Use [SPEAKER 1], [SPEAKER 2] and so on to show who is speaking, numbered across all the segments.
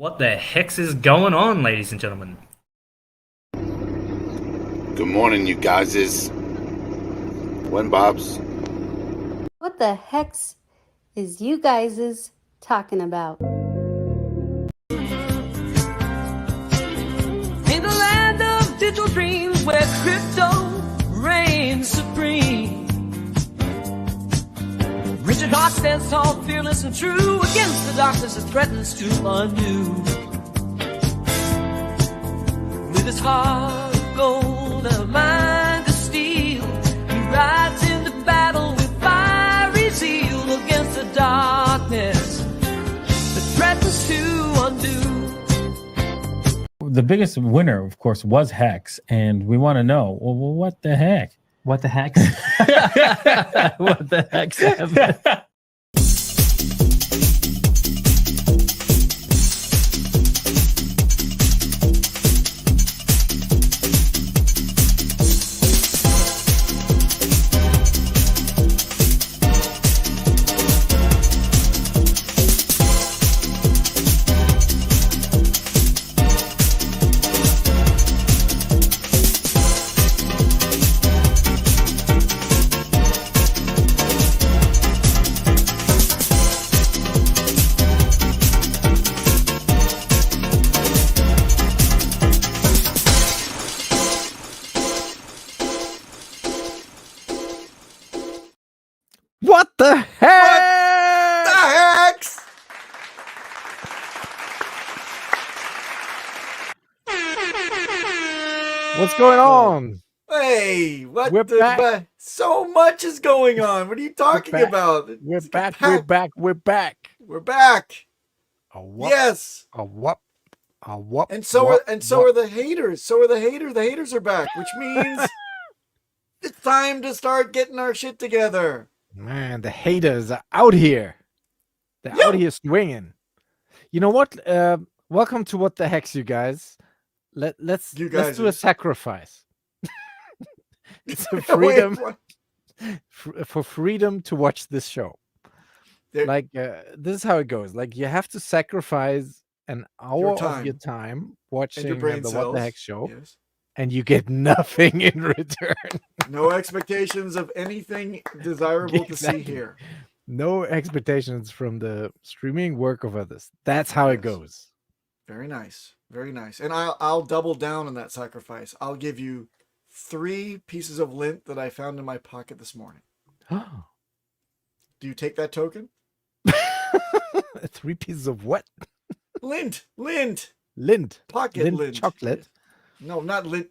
[SPEAKER 1] What the hex is going on, ladies and gentlemen?
[SPEAKER 2] Good morning, you guys. When Bob's.
[SPEAKER 3] What the hex is you guys talking about?
[SPEAKER 4] In the land of digital dreams where crypto reigns supreme, Richard Hart stands tall, fearless and true against the darkness that threatens to undo. With his heart of gold and a mind of steel, he rides into battle with fiery zeal against the darkness that threatens to undo.
[SPEAKER 5] The biggest winner, of course, was Hex, and we want to know, well, what the heck?
[SPEAKER 6] What the heck? What the heck?
[SPEAKER 7] What the heck?
[SPEAKER 8] The hex!
[SPEAKER 7] What's going on?
[SPEAKER 8] Hey, what
[SPEAKER 7] We're
[SPEAKER 8] the
[SPEAKER 7] back.
[SPEAKER 8] so much is going on. What are you talking
[SPEAKER 7] back.
[SPEAKER 8] about?
[SPEAKER 7] We're
[SPEAKER 8] It's
[SPEAKER 7] back.
[SPEAKER 8] packed.
[SPEAKER 7] We're back. We're back.
[SPEAKER 8] We're back.
[SPEAKER 7] A whoop.
[SPEAKER 8] Yes.
[SPEAKER 7] A whoop. A whoop.
[SPEAKER 8] And so
[SPEAKER 7] whoop,
[SPEAKER 8] are the haters. So are the haters. The haters are back, which means it's time to start getting our shit together.
[SPEAKER 7] Man, the haters are out here. They're out here swinging. You know what? Welcome to What the Hex, you guys. Let's do a sacrifice. It's a freedom for freedom to watch this show. This is how it goes. Like, you have to sacrifice an hour of your time watching the What the Hex show,
[SPEAKER 8] yes,
[SPEAKER 7] and you get nothing in return.
[SPEAKER 8] No expectations of anything desirable to see here.
[SPEAKER 7] No expectations from the streaming work of others. That's how it goes.
[SPEAKER 8] Very nice. Very nice. And I'll double down on that sacrifice. I'll give you 3 pieces of lint that I found in my pocket this morning. Do you take that token?
[SPEAKER 7] 3 pieces of what?
[SPEAKER 8] Lint.
[SPEAKER 7] Lint
[SPEAKER 8] Pocket lint.
[SPEAKER 7] chocolate.
[SPEAKER 8] No, not lint.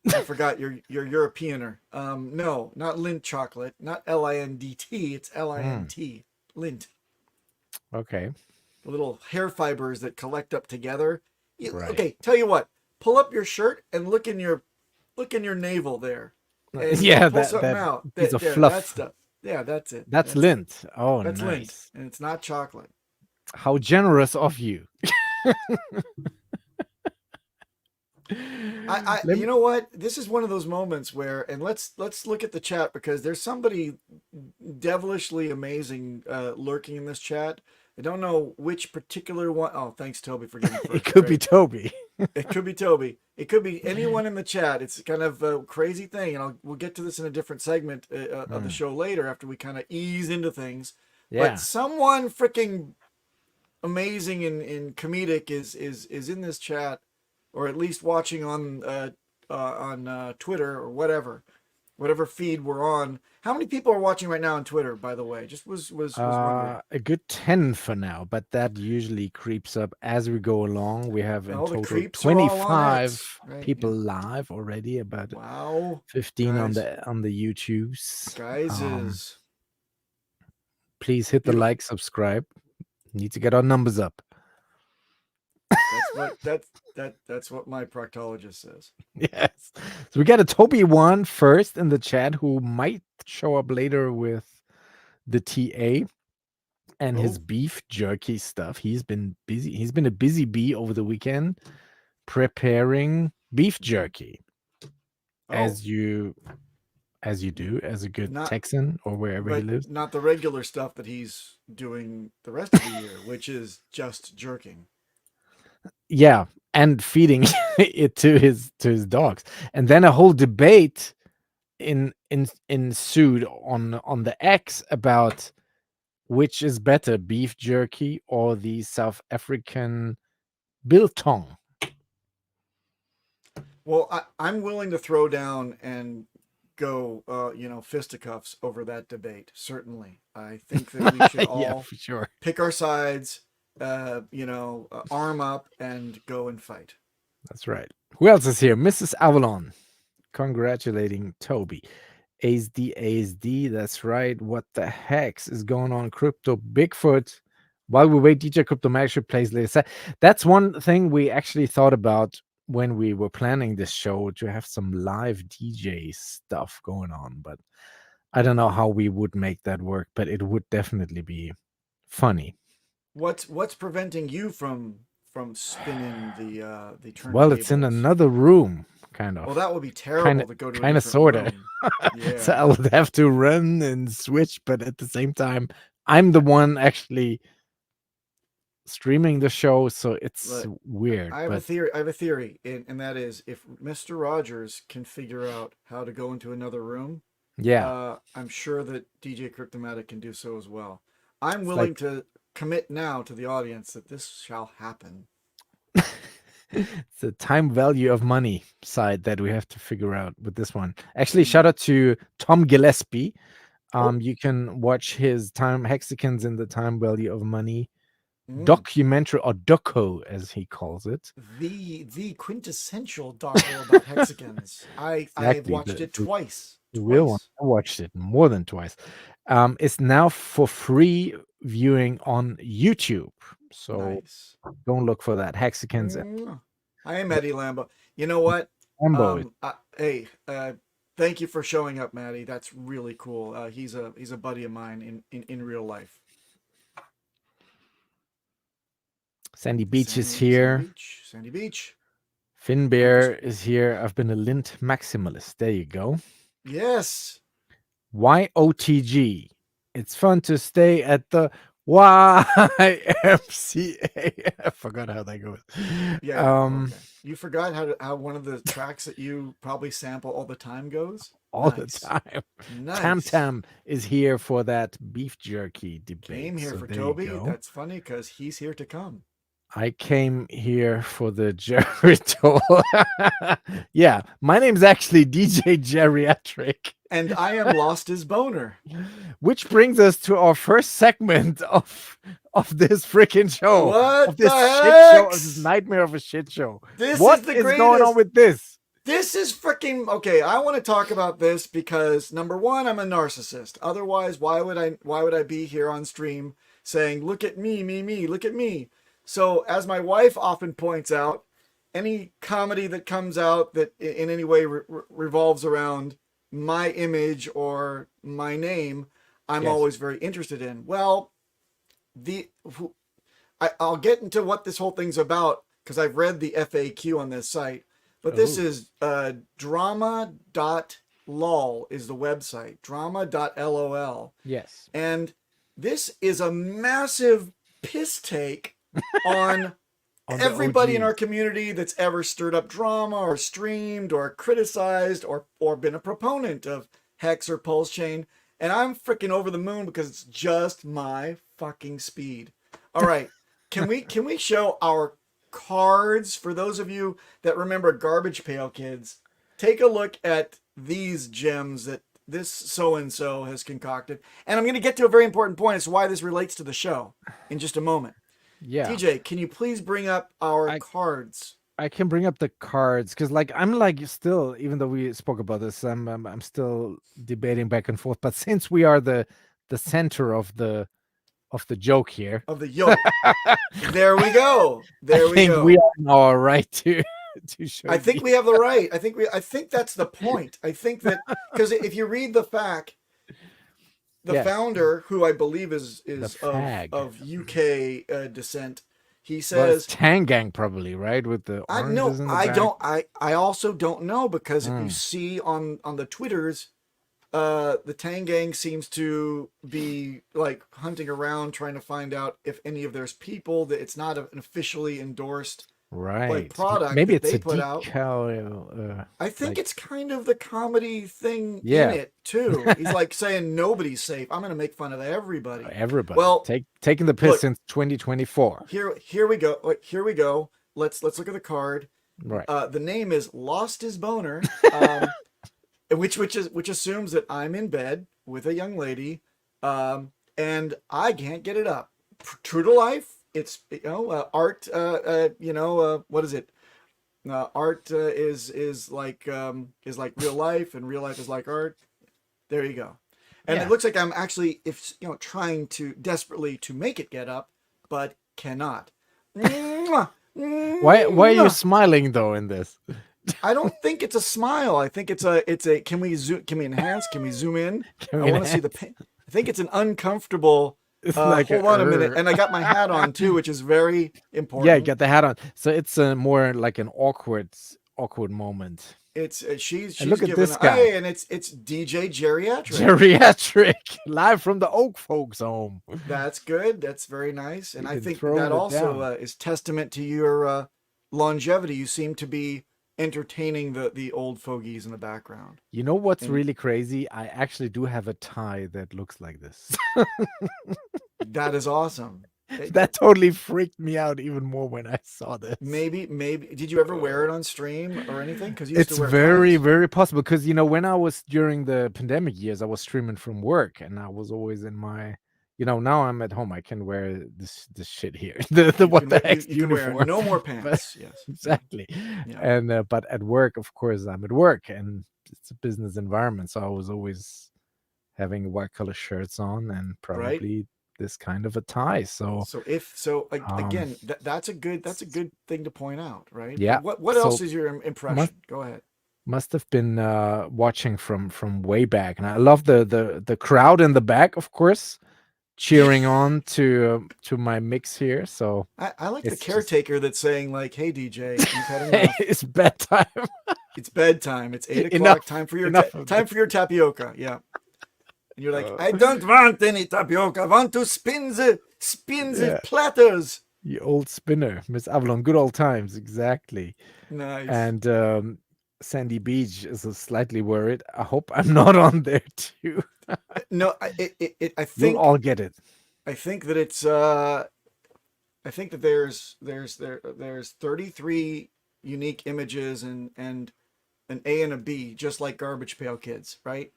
[SPEAKER 8] I forgot you're Europeaner. No, not lint chocolate. Not LINDT. It's LINT. Lint.
[SPEAKER 7] Okay.
[SPEAKER 8] The little hair fibers that collect up together.
[SPEAKER 7] Right.
[SPEAKER 8] Okay, tell you what. Pull up your shirt and look in your navel there. And
[SPEAKER 7] Yeah,
[SPEAKER 8] pull something out.
[SPEAKER 7] piece of
[SPEAKER 8] There,
[SPEAKER 7] fluff.
[SPEAKER 8] that stuff. Yeah, that's it.
[SPEAKER 7] That's lint. Oh,
[SPEAKER 8] That's
[SPEAKER 7] nice.
[SPEAKER 8] lint, and it's not chocolate.
[SPEAKER 7] How generous of you.
[SPEAKER 8] You know what? This is one of those moments where, and let's look at the chat, because there's somebody devilishly amazing lurking in this chat. I don't know which particular one. Oh, thanks, Toby, for getting first.
[SPEAKER 7] It could be Toby.
[SPEAKER 8] It could be Toby. It could be anyone in the chat. It's kind of a crazy thing, and we'll get to this in a different segment of the show later after we kind of ease into things.
[SPEAKER 7] Yeah.
[SPEAKER 8] But someone freaking amazing and comedic is in this chat, or at least watching on Twitter or whatever feed we're on. How many people are watching right now on Twitter, by the way? Just was wondering.
[SPEAKER 7] A good 10 for now, but that usually creeps up as we go along. We have in
[SPEAKER 8] Oh, the
[SPEAKER 7] total
[SPEAKER 8] creeps are all on
[SPEAKER 7] 25
[SPEAKER 8] it. Right,
[SPEAKER 7] people live already, about
[SPEAKER 8] Wow,
[SPEAKER 7] 15
[SPEAKER 8] guys.
[SPEAKER 7] on the YouTubes.
[SPEAKER 8] Guys,
[SPEAKER 7] Please hit the like, subscribe. Need to get our numbers up.
[SPEAKER 8] that's what my proctologist says.
[SPEAKER 7] Yes. So we got a Toby one first in the chat who might show up later with the TA and his beef jerky stuff. He's been busy. He's been a busy bee over the weekend preparing beef jerky. As you do as a good Texan or wherever he lives.
[SPEAKER 8] Not the regular stuff that he's doing the rest of the year, which is just jerking.
[SPEAKER 7] Yeah, and feeding it to his dogs, and then a whole debate ensued on the X about which is better, beef jerky or the South African biltong.
[SPEAKER 8] Well, I'm willing to throw down and go, fisticuffs over that debate. Certainly, I think that we should
[SPEAKER 7] Yeah,
[SPEAKER 8] all
[SPEAKER 7] for sure.
[SPEAKER 8] pick our sides, arm up and go and fight.
[SPEAKER 7] That's right. Who else is here? Mrs. Avalon, congratulating Toby. ASD, that's right. What the hex is going on? Crypto Bigfoot. While we wait, DJ Crypto Mag should plays later. That's one thing we actually thought about when we were planning this show, to have some live DJ stuff going on. But I don't know how we would make that work, but it would definitely be funny.
[SPEAKER 8] What's preventing you from spinning the turntables?
[SPEAKER 7] Well, it's in another room, kind of.
[SPEAKER 8] Well, that would be terrible to go to.
[SPEAKER 7] Kind of, sort of.
[SPEAKER 8] Yeah.
[SPEAKER 7] So I would have to run and switch, but at the same time, I'm the one actually streaming the show, so it's weird.
[SPEAKER 8] I have a theory, and that is, if Mr. Rogers can figure out how to go into another room, I'm sure that DJ Cryptomatic can do so as well. I'm willing to commit now to the audience that this shall happen.
[SPEAKER 7] It's the time value of money side that we have to figure out with this one. Actually, shout out to Tom Gillespie. You can watch his Hexicans in the Time Value of Money documentary, or doco as he calls it.
[SPEAKER 8] The quintessential doco about Hexicans. I've watched it twice.
[SPEAKER 7] The real one. I watched it more than twice. It's now for free viewing on YouTube. So don't look for that. Hexicans.
[SPEAKER 8] I am Eddie Lambo. You know what? Hey, thank you for showing up, Maddie. That's really cool. He's a buddy of mine in real life.
[SPEAKER 7] Sandy Beach is here.
[SPEAKER 8] Sandy Beach.
[SPEAKER 7] Finn Bear is here. I've been a Lint maximalist. There you go.
[SPEAKER 8] Yes.
[SPEAKER 7] YOTG. It's fun to stay at the YMCA. I forgot how that goes.
[SPEAKER 8] Yeah. Okay. You forgot how one of the tracks that you probably sample all the time goes?
[SPEAKER 7] All the time.
[SPEAKER 8] Nice.
[SPEAKER 7] Tam Tam is here for that beef jerky debate.
[SPEAKER 8] Came here for Toby. That's funny because he's here to come.
[SPEAKER 7] I came here for the Geritol. Yeah, my name's actually DJ Geriatric.
[SPEAKER 8] And I am Lost as Boner.
[SPEAKER 7] Which brings us to our first segment of this freaking show.
[SPEAKER 8] What
[SPEAKER 7] of this
[SPEAKER 8] the
[SPEAKER 7] shit
[SPEAKER 8] heck?
[SPEAKER 7] show, of this nightmare of a shit show.
[SPEAKER 8] What
[SPEAKER 7] is going on with this?
[SPEAKER 8] This is freaking okay. I want to talk about this because number one, I'm a narcissist. Otherwise, why would I be here on stream saying, "Look at me, me, look at me"? So, as my wife often points out, any comedy that comes out that in any way revolves around my image or my name, I'm always very interested in. Well, I'll get into what this whole thing's about because I've read the FAQ on this site. But this is drama.lol is the website. Drama.lol.
[SPEAKER 7] Yes.
[SPEAKER 8] And this is a massive piss take on everybody in our community that's ever stirred up drama or streamed or criticized or been a proponent of Hex or Pulsechain. And I'm freaking over the moon because it's just my fucking speed. All right. Can we show our cards for those of you that remember Garbage Pail Kids? Take a look at these gems that this so-and-so has concocted. And I'm going to get to a very important point as to why this relates to the show in just a moment.
[SPEAKER 7] Yeah.
[SPEAKER 8] DJ, can you please bring up our cards?
[SPEAKER 7] I can bring up the cards because, I'm still, even though we spoke about this, I'm still debating back and forth. But since we are the center of the joke here,
[SPEAKER 8] of the yoke, there we go. There we go.
[SPEAKER 7] We are all right to show.
[SPEAKER 8] I think we have the right. I think that's the point. I think that because if you read the FAQ. The founder, who I believe is of UK descent, he says
[SPEAKER 7] Tangang probably, right? With the oranges in the back.
[SPEAKER 8] I also don't know because if you see on the Twitters, the Tangang seems to be hunting around trying to find out if any of there's people that it's not an officially endorsed
[SPEAKER 7] Right.
[SPEAKER 8] product
[SPEAKER 7] Maybe
[SPEAKER 8] that
[SPEAKER 7] it's
[SPEAKER 8] they
[SPEAKER 7] a
[SPEAKER 8] put out.
[SPEAKER 7] decal.
[SPEAKER 8] I think
[SPEAKER 7] like-
[SPEAKER 8] it's kind of the comedy thing
[SPEAKER 7] Yeah.
[SPEAKER 8] in it too. He's like saying nobody's safe. I'm going to make fun of everybody.
[SPEAKER 7] Everybody.
[SPEAKER 8] Well,
[SPEAKER 7] taking the piss
[SPEAKER 8] look,
[SPEAKER 7] since 2024.
[SPEAKER 8] Here we go. Here we go. Let's look at the card.
[SPEAKER 7] Right.
[SPEAKER 8] The name is Lost His Boner, which assumes that I'm in bed with a young lady, and I can't get it up. True to life. It's art. What is it? Art is like real life, and real life is like art. There you go. And
[SPEAKER 7] Yeah.
[SPEAKER 8] it looks like I'm actually trying to desperately to make it get up, but cannot.
[SPEAKER 7] Why are you smiling though in this?
[SPEAKER 8] I don't think it's a smile. I think it's a can we enhance? Can we zoom in?
[SPEAKER 7] Can we
[SPEAKER 8] I want to see the pain. I think it's an uncomfortable
[SPEAKER 7] It's like
[SPEAKER 8] hold on a minute. And I got my hat on too, which is very important.
[SPEAKER 7] Yeah, you got the hat on. So it's more like an awkward moment.
[SPEAKER 8] It's she's
[SPEAKER 7] And look at
[SPEAKER 8] giving
[SPEAKER 7] this guy.
[SPEAKER 8] hey, and it's DJ Geriatric.
[SPEAKER 7] Geriatric, live from the old folks' home.
[SPEAKER 8] That's good. That's very nice. And
[SPEAKER 7] You
[SPEAKER 8] I
[SPEAKER 7] can
[SPEAKER 8] think
[SPEAKER 7] throw
[SPEAKER 8] that
[SPEAKER 7] it
[SPEAKER 8] also
[SPEAKER 7] down.
[SPEAKER 8] is testament to your longevity. You seem to be entertaining the old fogies in the background.
[SPEAKER 7] You know what's
[SPEAKER 8] And-
[SPEAKER 7] really crazy? I actually do have a tie that looks like this.
[SPEAKER 8] That is awesome.
[SPEAKER 7] That totally freaked me out even more when I saw this.
[SPEAKER 8] Maybe did you ever wear it on stream or anything? Because you used
[SPEAKER 7] It's
[SPEAKER 8] to wear
[SPEAKER 7] very,
[SPEAKER 8] ties.
[SPEAKER 7] very possible because when I was during the pandemic years, I was streaming from work and I was always in my, now I'm at home. I can wear this shit here. The
[SPEAKER 8] You
[SPEAKER 7] what
[SPEAKER 8] can
[SPEAKER 7] the
[SPEAKER 8] wear-
[SPEAKER 7] hex
[SPEAKER 8] you can wear
[SPEAKER 7] uniform.
[SPEAKER 8] no more
[SPEAKER 7] But-
[SPEAKER 8] pants. Yes.
[SPEAKER 7] exactly.
[SPEAKER 8] Yeah.
[SPEAKER 7] And but at work, of course, I'm at work and it's a business environment, so I was always having white collar shirts on and probably this kind of a tie. So
[SPEAKER 8] Again, that's a good thing to point out, right?
[SPEAKER 7] Yeah.
[SPEAKER 8] What else
[SPEAKER 7] So
[SPEAKER 8] is your impression? Go ahead.
[SPEAKER 7] must have been watching from way back, and I love the crowd in the back, of course, cheering on to my mix here. So
[SPEAKER 8] I like the
[SPEAKER 7] It's just-
[SPEAKER 8] caretaker that's saying like, "Hey DJ, you've had enough.
[SPEAKER 7] it's bedtime.
[SPEAKER 8] It's bedtime. It's 8 o'clock.
[SPEAKER 7] Enough-
[SPEAKER 8] Time for your
[SPEAKER 7] enough of
[SPEAKER 8] time for your tapioca." Yeah. And you're like, "I don't want any tapioca. I want to spin the
[SPEAKER 7] Yeah.
[SPEAKER 8] platters."
[SPEAKER 7] You old spinner, Miss Avalon, good old times, exactly.
[SPEAKER 8] Nice.
[SPEAKER 7] And Sandy Beach is slightly worried. I hope I'm not on there too.
[SPEAKER 8] No, I
[SPEAKER 7] You'll
[SPEAKER 8] think
[SPEAKER 7] all get it.
[SPEAKER 8] I think that it's I think that there's 33 unique images and an A and a B, just like Garbage Pail Kids, right?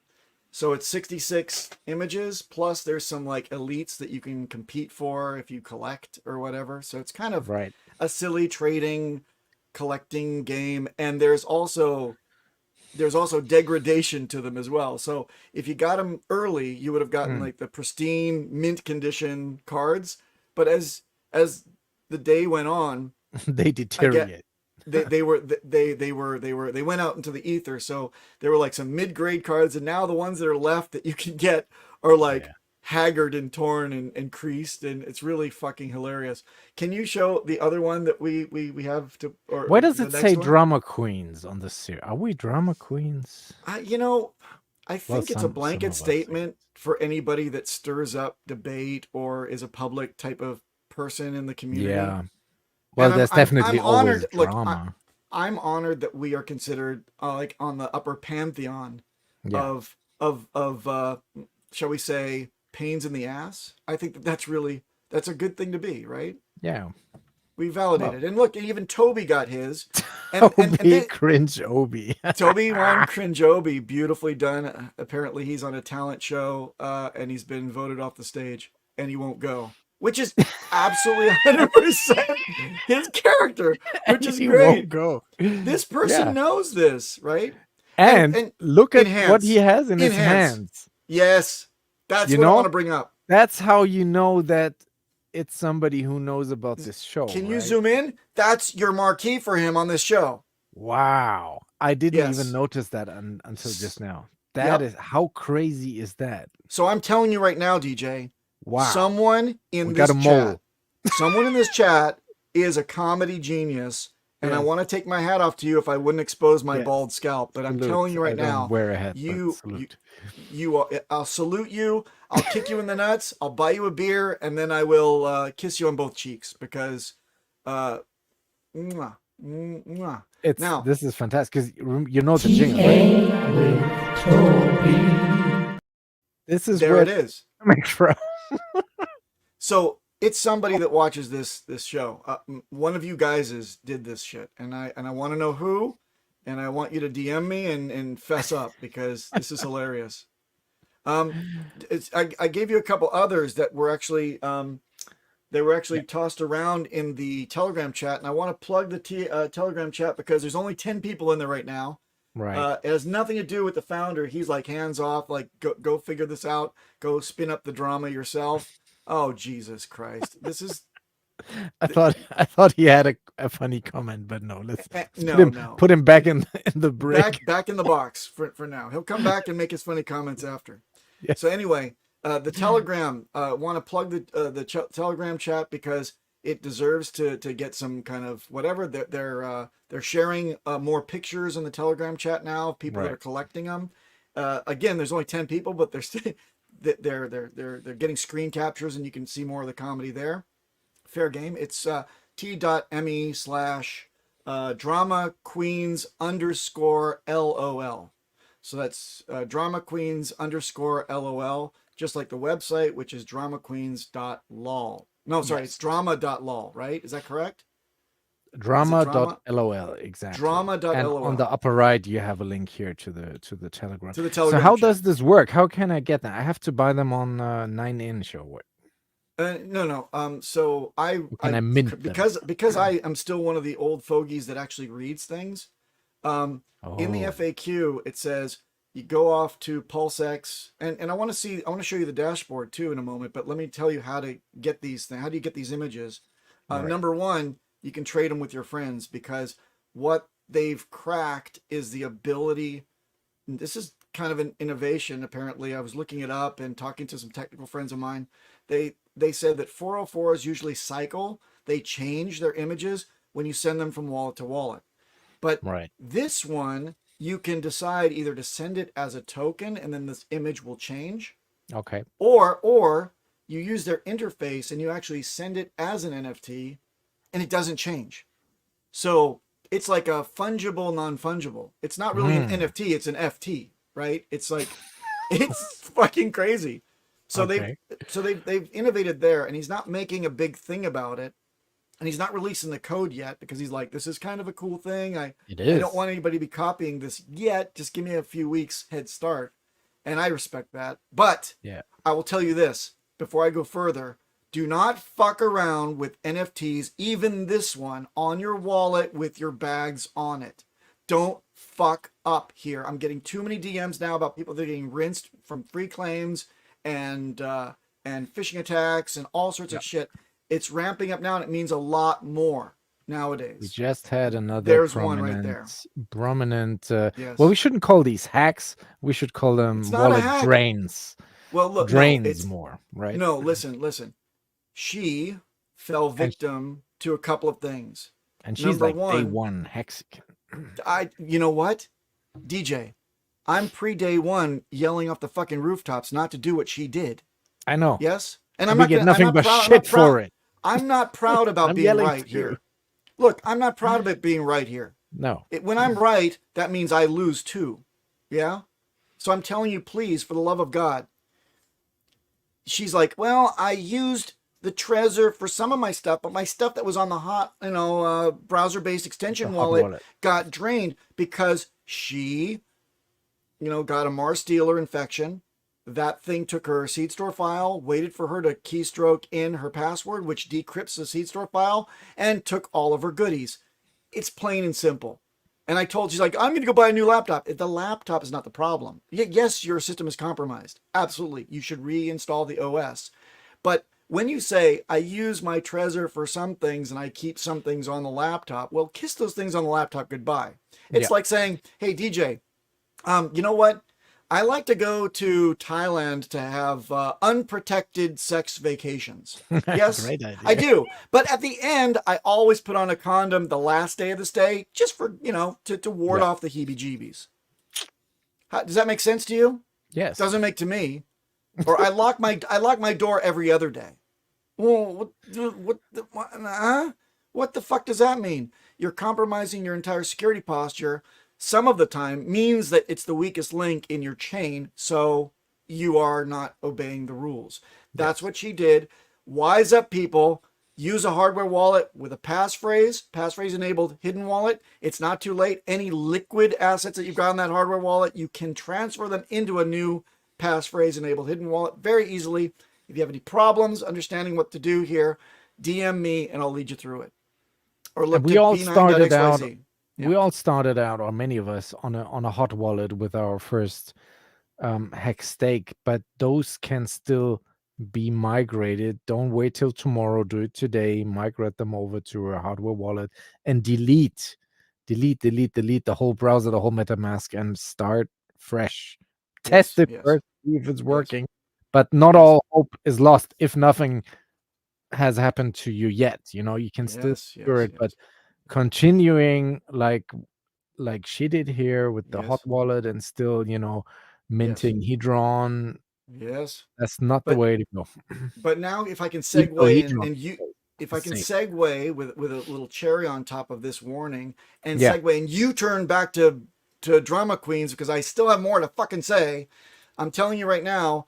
[SPEAKER 8] So it's 66 images plus there's some like elites that you can compete for if you collect or whatever. So it's kind of
[SPEAKER 7] Right.
[SPEAKER 8] a silly trading collecting game, and there's also degradation to them as well. So if you got them early, you would have gotten like the pristine mint condition cards, but as the day went on,
[SPEAKER 7] They deteriorate.
[SPEAKER 8] they went out into the ether. So there were like some mid-grade cards, and now the ones that are left that you can get are like haggard and torn and creased, and it's really fucking hilarious. Can you show the other one that we have to? Or
[SPEAKER 7] Why does
[SPEAKER 8] the
[SPEAKER 7] it
[SPEAKER 8] next
[SPEAKER 7] say
[SPEAKER 8] one?
[SPEAKER 7] drama queens on the series? Are we drama queens?
[SPEAKER 8] I think it's a
[SPEAKER 7] some
[SPEAKER 8] blanket
[SPEAKER 7] of us, I
[SPEAKER 8] statement for anybody that stirs up debate or is a public type of person in the community.
[SPEAKER 7] Yeah. Well,
[SPEAKER 8] And
[SPEAKER 7] there's definitely
[SPEAKER 8] I'm
[SPEAKER 7] always
[SPEAKER 8] honored. Look,
[SPEAKER 7] drama.
[SPEAKER 8] I'm honored that we are considered like on the upper pantheon
[SPEAKER 7] Yeah.
[SPEAKER 8] of shall we say pains in the ass. I think that's a good thing to be, right?
[SPEAKER 7] Yeah.
[SPEAKER 8] We validated. And look, even Toby got his.
[SPEAKER 7] Obi cringe Obi.
[SPEAKER 8] Toby won Cringe Obi, beautifully done. Apparently he's on a talent show and he's been voted off the stage and he won't go. Which is absolutely 100% his character, which is
[SPEAKER 7] He
[SPEAKER 8] great.
[SPEAKER 7] won't go.
[SPEAKER 8] This person
[SPEAKER 7] Yeah.
[SPEAKER 8] knows this, right?
[SPEAKER 7] And look at what
[SPEAKER 8] enhance.
[SPEAKER 7] he has in his
[SPEAKER 8] Enhance.
[SPEAKER 7] hands.
[SPEAKER 8] Yes, that's
[SPEAKER 7] You
[SPEAKER 8] what I
[SPEAKER 7] know?
[SPEAKER 8] want to bring up.
[SPEAKER 7] That's how you know that it's somebody who knows about this show.
[SPEAKER 8] Can you
[SPEAKER 7] right?
[SPEAKER 8] zoom in? That's your marquee for him on this show.
[SPEAKER 7] Wow. I didn't
[SPEAKER 8] Yes.
[SPEAKER 7] even notice that until just now. That is how crazy is that?
[SPEAKER 8] So I'm telling you right now, DJ,
[SPEAKER 7] Wow.
[SPEAKER 8] someone in
[SPEAKER 7] We
[SPEAKER 8] this
[SPEAKER 7] got a mole.
[SPEAKER 8] chat, someone in this chat is a comedy genius. And I
[SPEAKER 7] Yes.
[SPEAKER 8] want to take my hat off to you if I wouldn't expose my
[SPEAKER 7] Yes.
[SPEAKER 8] bald scalp. But I'm
[SPEAKER 7] Salute.
[SPEAKER 8] telling you
[SPEAKER 7] I
[SPEAKER 8] right
[SPEAKER 7] don't
[SPEAKER 8] now,
[SPEAKER 7] wear a hat, but
[SPEAKER 8] you,
[SPEAKER 7] salute.
[SPEAKER 8] I'll salute you. I'll kick you in the nuts. I'll buy you a beer, and then I will kiss you on both cheeks because Mwah. Mwah.
[SPEAKER 7] It's
[SPEAKER 8] Now-
[SPEAKER 7] this is fantastic because you know the jingle. Right? This is
[SPEAKER 8] There
[SPEAKER 7] where
[SPEAKER 8] it is.
[SPEAKER 7] coming from.
[SPEAKER 8] So it's somebody that watches this show. One of you guys did this shit, and I want to know who, and I want you to DM me and fess up because this is hilarious. I gave you a couple others that were actually tossed around in the Telegram chat, and I want to plug the Telegram chat because there's only 10 people in there right now.
[SPEAKER 7] Right.
[SPEAKER 8] It has nothing to do with the founder. He's like hands off, like go figure this out. Go spin up the drama yourself. Oh, Jesus Christ. This is
[SPEAKER 7] I thought he had a funny comment, but no, let's
[SPEAKER 8] no.
[SPEAKER 7] put him back in the break.
[SPEAKER 8] back in the box for now. He'll come back and make his funny comments after.
[SPEAKER 7] Yes.
[SPEAKER 8] So anyway, the Telegram, want to plug the Telegram chat because it deserves to get some kind of whatever. They're sharing more pictures in the Telegram chat now of people that are collecting them. Again, there's only 10 people, but they're still they're getting screen captures and you can see more of the comedy there. Fair game. It's t.me/drama queens _LOL. So that's drama queens _LOL, just like the website, which is dramaqueens.lol. No, sorry, it's drama.lol, right? Is that correct?
[SPEAKER 7] Drama.lol, exactly.
[SPEAKER 8] Drama.lol.
[SPEAKER 7] And on the upper right, you have a link here to the Telegram.
[SPEAKER 8] To the Telegram
[SPEAKER 7] So how
[SPEAKER 8] chat.
[SPEAKER 7] does this work? How can I get that? I have to buy them on 9-inch or what?
[SPEAKER 8] No. So I
[SPEAKER 7] mint them?
[SPEAKER 8] because I am still one of the old fogies that actually reads things. In the FAQ, it says you go off to PulseX, and I want to show you the dashboard too in a moment. But let me tell you how to get these things. How do you get these images? Number one, you can trade them with your friends because what they've cracked is the ability. This is kind of an innovation. Apparently, I was looking it up and talking to some technical friends of mine. They said that 404s usually cycle. They change their images when you send them from wallet to wallet. But this one, you can decide either to send it as a token and then this image will change.
[SPEAKER 7] Okay.
[SPEAKER 8] Or you use their interface and you actually send it as an NFT and it doesn't change. So it's like a fungible, non-fungible. It's not really an NFT, it's an FT, right? It's like, it's fucking crazy. So they've innovated there, and he's not making a big thing about it. And he's not releasing the code yet because he's like, this is kind of a cool thing. I don't want anybody to be copying this yet. Just give me a few weeks head start. And I respect that. But I will tell you this before I go further. Do not fuck around with NFTs, even this one, on your wallet with your bags on it. Don't fuck up here. I'm getting too many DMs now about people that are getting rinsed from free claims and phishing attacks and all sorts of shit. It's ramping up now, and it means a lot more nowadays.
[SPEAKER 7] We just had another.
[SPEAKER 8] There's one right there.
[SPEAKER 7] Prominent.
[SPEAKER 8] Yes.
[SPEAKER 7] Well, we shouldn't call these hacks. We should call them wallet drains.
[SPEAKER 8] Well, look,
[SPEAKER 7] drains more, right?
[SPEAKER 8] No, listen. She fell victim to a couple of things.
[SPEAKER 7] And she's day one Hexican.
[SPEAKER 8] You know what? DJ, I'm pre-day one yelling off the fucking rooftops not to do what she did.
[SPEAKER 7] I know.
[SPEAKER 8] Yes?
[SPEAKER 7] And I'm not getting nothing but shit for it.
[SPEAKER 8] I'm not proud about being right here. Look, I'm not proud of it being right here.
[SPEAKER 7] No.
[SPEAKER 8] When I'm right, that means I lose too. Yeah? So I'm telling you, please, for the love of God. She's like, well, I used the Trezor for some of my stuff, but my stuff that was on the browser-based extension wallet got drained because she, got a Mars Stealer infection. That thing took her seed store file, waited for her to keystroke in her password, which decrypts the seed store file, and took all of her goodies. It's plain and simple. And I told, she's like, I'm going to go buy a new laptop. The laptop is not the problem. Yes, your system is compromised. Absolutely. You should reinstall the OS. But when you say, I use my Trezor for some things and I keep some things on the laptop, well, kiss those things on the laptop goodbye. It's like saying, hey, DJ, you know what? I like to go to Thailand to have unprotected sex vacations. Yes,
[SPEAKER 7] Great idea.
[SPEAKER 8] I do. But at the end, I always put on a condom the last day of the stay, just for, to ward off the heebie-jeebies. Does that make sense to you?
[SPEAKER 7] Yes.
[SPEAKER 8] Doesn't make to me. Or I lock my door every other day. Well, What the fuck does that mean? You're compromising your entire security posture. Some of the time means that it's the weakest link in your chain, so you are not obeying the rules. That's what she did. Wise up, people. Use a hardware wallet with a passphrase enabled hidden wallet. It's not too late. Any liquid assets that you've got on that hardware wallet, you can transfer them into a new passphrase enabled hidden wallet very easily. If you have any problems understanding what to do here, DM me and I'll lead you through it. Or look,
[SPEAKER 7] we all started out.
[SPEAKER 8] Yeah.
[SPEAKER 7] We all started out, or many of us, on a hot wallet with our first hex stake, but those can still be migrated. Don't wait till tomorrow. Do it today. Migrate them over to a hardware wallet and delete the whole browser, the whole MetaMask, and start fresh. Test it first, see if it's working. But not all hope is lost if nothing has happened to you yet. You know, you can still do it, but continuing like she did here with the hot wallet and still, you know, minting Hedron.
[SPEAKER 8] Yes,
[SPEAKER 7] that's not the way to go.
[SPEAKER 8] But now, if I can segue if I can segue with a little cherry on top of this warning and segue, and you turn back to drama queens, because I still have more to fucking say. I'm telling you right now,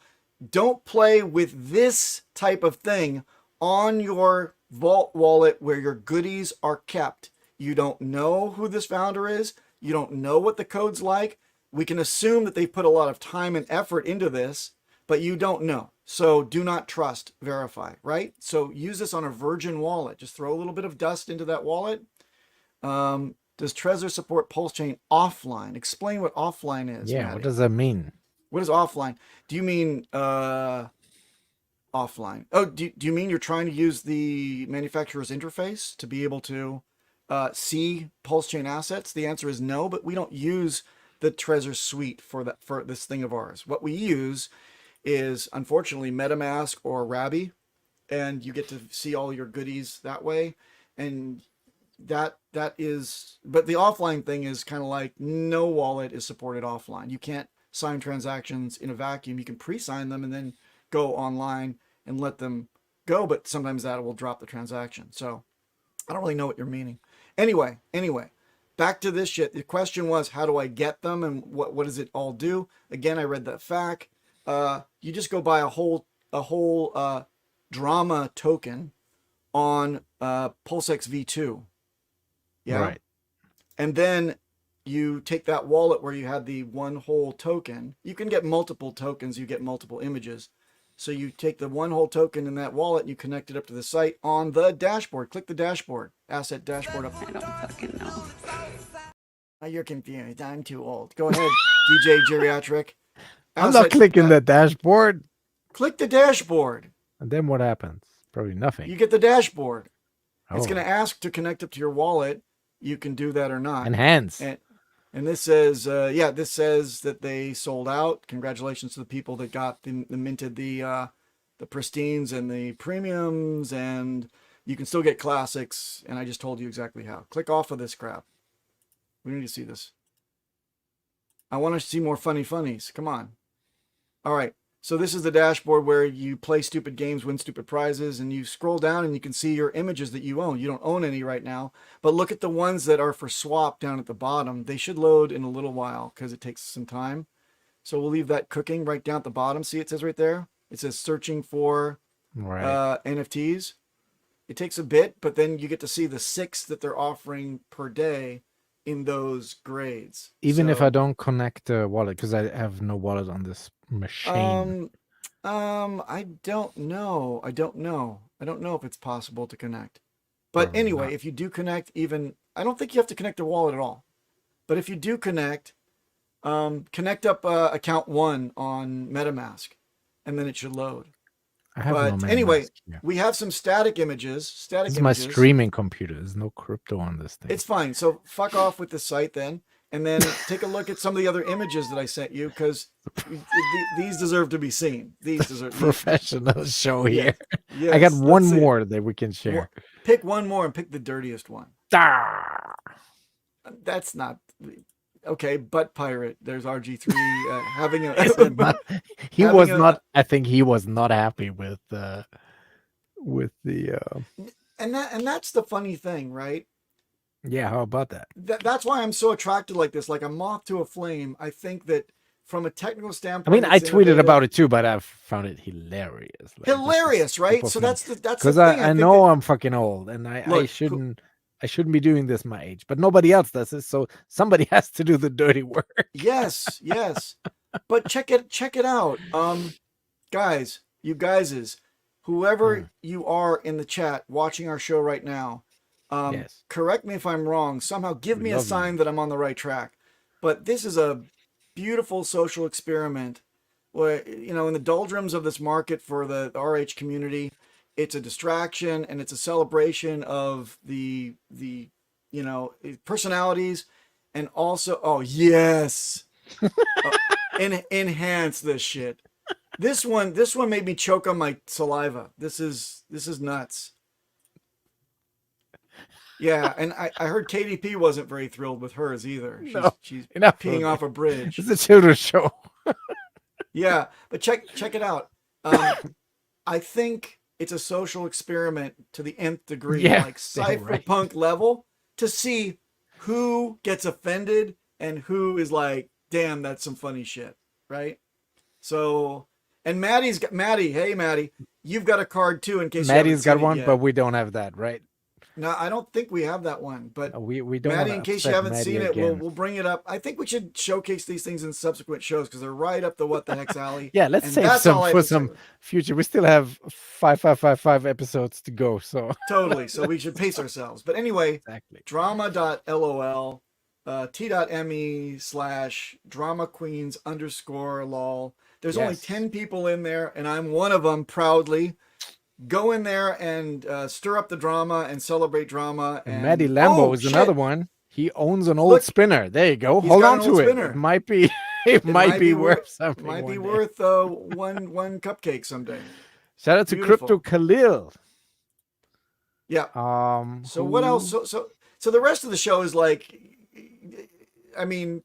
[SPEAKER 8] don't play with this type of thing on your vault wallet where your goodies are kept. You don't know who this founder is. You don't know what the code's like. We can assume that they put a lot of time and effort into this, but you don't know. So do not trust, verify, right? So use this on a virgin wallet. Just throw a little bit of dust into that wallet. Does Trezor support Pulsechain offline? Explain what offline is.
[SPEAKER 7] Yeah,
[SPEAKER 8] Maddie.
[SPEAKER 7] what does that mean?
[SPEAKER 8] What is offline? Do you mean offline? Oh, do you mean you're trying to use the manufacturer's interface to be able to see Pulsechain assets? The answer is no, but we don't use the Trezor suite for this thing of ours. What we use is, unfortunately, MetaMask or Rabby, and you get to see all your goodies that way. And that is, but the offline thing is kind of like no wallet is supported offline. You can't sign transactions in a vacuum. You can pre-sign them and then go online and let them go, but sometimes that will drop the transaction. So I don't really know what you're meaning. Anyway, back to this shit. The question was, how do I get them and what does it all do? Again, I read that FAQ. You just go buy a whole drama token on PulseX V2. Yeah. Right. And then you take that wallet where you had the one whole token. You can get multiple tokens. You get multiple images. So you take the one whole token in that wallet and you connect it up to the site on the dashboard. Click the dashboard, asset dashboard up.
[SPEAKER 3] I don't fucking know.
[SPEAKER 8] Oh, you're confused. I'm too old. Go ahead, DJ Geriatric.
[SPEAKER 7] I'm not clicking the dashboard.
[SPEAKER 8] Click the dashboard.
[SPEAKER 7] And then what happens? Probably nothing.
[SPEAKER 8] You get the dashboard.
[SPEAKER 7] Oh.
[SPEAKER 8] It's going to ask to connect up to your wallet. You can do that or not.
[SPEAKER 7] Enhance.
[SPEAKER 8] And this says, this says that they sold out. Congratulations to the people that got the minted the pristines and the premiums, and you can still get classics. And I just told you exactly how. Click off of this crap. We need to see this. I want to see more funny funnies. Come on. All right. So this is the dashboard where you play stupid games, win stupid prizes, and you scroll down and you can see your images that you own. You don't own any right now, but look at the ones that are for swap down at the bottom. They should load in a little while because it takes some time. So we'll leave that cooking right down at the bottom. See, it says right there, it says searching for NFTs. It takes a bit, but then you get to see the 6 that they're offering per day in those grades.
[SPEAKER 7] Even if I don't connect the wallet, because I have no wallet on this machine.
[SPEAKER 8] I don't know. I don't know if it's possible to connect. But anyway, if you do connect, I don't think you have to connect a wallet at all. But if you do connect, connect up account 1 on MetaMask, and then it should load.
[SPEAKER 7] I have no
[SPEAKER 8] anyway, we have some static images.
[SPEAKER 7] This is my streaming computer. There's no crypto on this thing.
[SPEAKER 8] It's fine. So fuck off with the site then. And then take a look at some of the other images that I sent you, because these deserve to be seen. These deserve
[SPEAKER 7] professional show here.
[SPEAKER 8] Yes,
[SPEAKER 7] I got one more that we can share.
[SPEAKER 8] Pick one more and pick the dirtiest one. That's not okay. Butt pirate. There's RG3 having a.
[SPEAKER 7] I think he was not happy with the.
[SPEAKER 8] and that's the funny thing, right?
[SPEAKER 7] Yeah, how about that?
[SPEAKER 8] That's why I'm so attracted like this, like a moth to a flame. I think that from a technical
[SPEAKER 7] I
[SPEAKER 8] standpoint,
[SPEAKER 7] mean, I
[SPEAKER 8] it's
[SPEAKER 7] tweeted
[SPEAKER 8] innovative.
[SPEAKER 7] about it too, but I found it hilarious. Like,
[SPEAKER 8] Hilarious, right? So that's the
[SPEAKER 7] because
[SPEAKER 8] thing.
[SPEAKER 7] I
[SPEAKER 8] think
[SPEAKER 7] know
[SPEAKER 8] that-
[SPEAKER 7] I'm fucking old, and I
[SPEAKER 8] Look,
[SPEAKER 7] shouldn't be doing this my age, but nobody else does it, so somebody has to do the dirty work.
[SPEAKER 8] yes, but check it out, guys, you guyses, whoever you are in the chat watching our show right now,
[SPEAKER 7] Yes.
[SPEAKER 8] correct me if I'm wrong. Somehow give
[SPEAKER 7] We
[SPEAKER 8] me a
[SPEAKER 7] love you.
[SPEAKER 8] sign that I'm on the right track. But this is a beautiful social experiment where, you know, in the doldrums of this market for the RH community, it's a distraction and it's a celebration of the you know, personalities, and also, oh yes, enhance this shit. This one made me choke on my saliva. This is nuts. Yeah, and I heard KDP wasn't very thrilled with hers either. She's
[SPEAKER 7] enough
[SPEAKER 8] peeing
[SPEAKER 7] of
[SPEAKER 8] off
[SPEAKER 7] it.
[SPEAKER 8] a bridge.
[SPEAKER 7] It's a children's show.
[SPEAKER 8] Yeah, but check it out. I think it's a social experiment to the nth degree,
[SPEAKER 7] Yeah,
[SPEAKER 8] like
[SPEAKER 7] damn right.
[SPEAKER 8] cypherpunk level, to see who gets offended and who is like, damn, that's some funny shit, right? So, and Maddie, hey Maddie, you've got a card too in case
[SPEAKER 7] Maddie's
[SPEAKER 8] you
[SPEAKER 7] got
[SPEAKER 8] haven't seen
[SPEAKER 7] one,
[SPEAKER 8] it yet.
[SPEAKER 7] but we don't have that, right?
[SPEAKER 8] No, I don't think we have that one, but
[SPEAKER 7] We don't.
[SPEAKER 8] Maddie,
[SPEAKER 7] wanna
[SPEAKER 8] in case you
[SPEAKER 7] upset
[SPEAKER 8] haven't
[SPEAKER 7] Maddie
[SPEAKER 8] seen it,
[SPEAKER 7] again.
[SPEAKER 8] we'll bring it up. I think we should showcase these things in subsequent shows because they're right up the what the heck's alley.
[SPEAKER 7] Yeah, let's
[SPEAKER 8] And
[SPEAKER 7] save
[SPEAKER 8] that's
[SPEAKER 7] some
[SPEAKER 8] all I
[SPEAKER 7] for
[SPEAKER 8] have to say.
[SPEAKER 7] some future. We still have 5 episodes to go, so
[SPEAKER 8] Totally. So we should pace ourselves. But anyway,
[SPEAKER 7] exactly.
[SPEAKER 8] drama.lol, t.me/drama queens _lol. There's only
[SPEAKER 7] Yes.
[SPEAKER 8] 10 people in there, and I'm one of them proudly. Go in there and stir up the drama and celebrate drama.
[SPEAKER 7] And Maddie Lambo
[SPEAKER 8] oh,
[SPEAKER 7] is
[SPEAKER 8] shit.
[SPEAKER 7] another one. He owns an old
[SPEAKER 8] Look,
[SPEAKER 7] spinner. There you go.
[SPEAKER 8] he's
[SPEAKER 7] Hold
[SPEAKER 8] got
[SPEAKER 7] on
[SPEAKER 8] an
[SPEAKER 7] to
[SPEAKER 8] old
[SPEAKER 7] it.
[SPEAKER 8] spinner.
[SPEAKER 7] It might be. It might be worth something.
[SPEAKER 8] Might be
[SPEAKER 7] one day.
[SPEAKER 8] worth one cupcake someday.
[SPEAKER 7] Shout out to
[SPEAKER 8] Beautiful.
[SPEAKER 7] Crypto Khalil.
[SPEAKER 8] Yeah. So what
[SPEAKER 7] who-
[SPEAKER 8] else? So the rest of the show is like, I mean,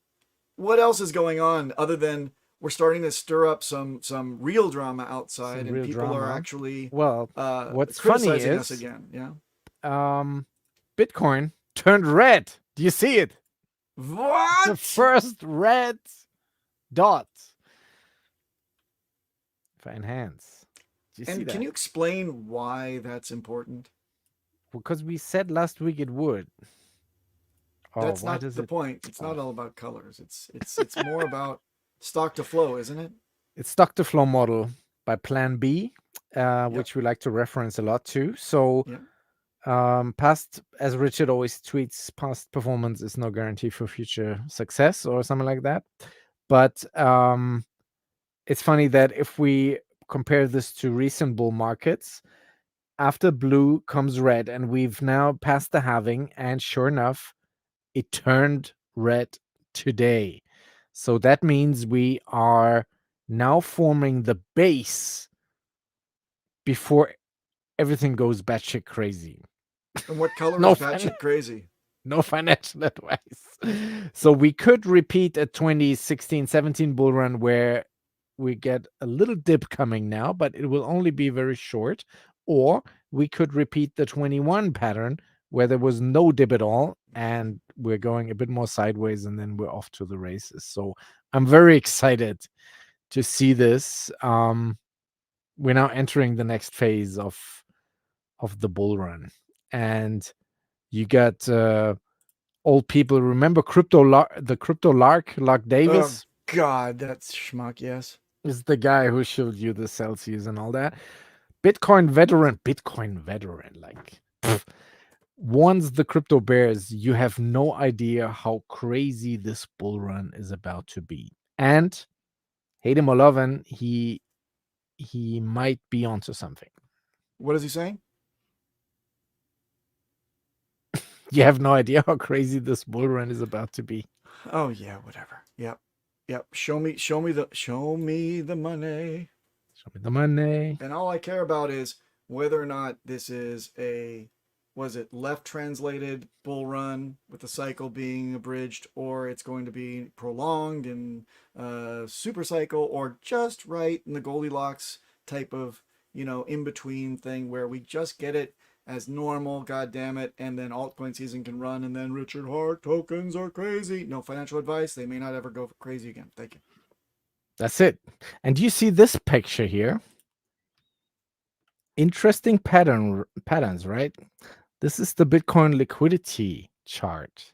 [SPEAKER 8] what else is going on other than we're starting to stir up some real drama outside,
[SPEAKER 7] Some
[SPEAKER 8] and
[SPEAKER 7] real
[SPEAKER 8] people are
[SPEAKER 7] drama.
[SPEAKER 8] actually
[SPEAKER 7] Well, what's funny
[SPEAKER 8] criticizing
[SPEAKER 7] is
[SPEAKER 8] us again. Yeah.
[SPEAKER 7] Bitcoin turned red. Do you see it?
[SPEAKER 8] What?
[SPEAKER 7] The first red dot. If I enhance. Do you see
[SPEAKER 8] And
[SPEAKER 7] that?
[SPEAKER 8] can you explain why that's important?
[SPEAKER 7] Because we said last week it would. Oh,
[SPEAKER 8] That's
[SPEAKER 7] why
[SPEAKER 8] not
[SPEAKER 7] does
[SPEAKER 8] the
[SPEAKER 7] it?
[SPEAKER 8] point. It's not all about colors. It's more about stock to flow, isn't it?
[SPEAKER 7] It's stock to flow model by Plan B, which we like to reference a lot too. So, past, as Richard always tweets, past performance is no guarantee for future success or something like that. But it's funny that if we compare this to recent bull markets, after blue comes red, and we've now passed the halving, and sure enough, it turned red today. So that means we are now forming the base before everything goes batshit crazy.
[SPEAKER 8] And what color
[SPEAKER 7] No
[SPEAKER 8] is batshit crazy?
[SPEAKER 7] No financial advice. So we could repeat a 2016-17 bull run where we get a little dip coming now, but it will only be very short. Or we could repeat the 21 pattern where there was no dip at all, and we're going a bit more sideways, and then we're off to the races. So I'm very excited to see this. We're now entering the next phase of the bull run, and you got old people. Remember the crypto Lark Davis?
[SPEAKER 8] Oh God, that's schmuck. Yes,
[SPEAKER 7] is the guy who showed you the Celsius and all that. Bitcoin veteran, like warns the crypto bears, you have no idea how crazy this bull run is about to be. And hate him or love him, he might be onto something.
[SPEAKER 8] What is he saying?
[SPEAKER 7] You have no idea how crazy this bull run is about to be.
[SPEAKER 8] Oh yeah, whatever. Yep. Show me the money.
[SPEAKER 7] Show me the money.
[SPEAKER 8] And all I care about is whether or not this is left translated bull run with the cycle being abridged, or it's going to be prolonged and super cycle, or just right in the Goldilocks type of, in between thing where we just get it as normal, god damn it, and then altcoin season can run, and then Richard Hart tokens are crazy. No financial advice. They may not ever go crazy again. Thank you.
[SPEAKER 7] That's it. And do you see this picture here? Interesting patterns, right? This is the Bitcoin liquidity chart.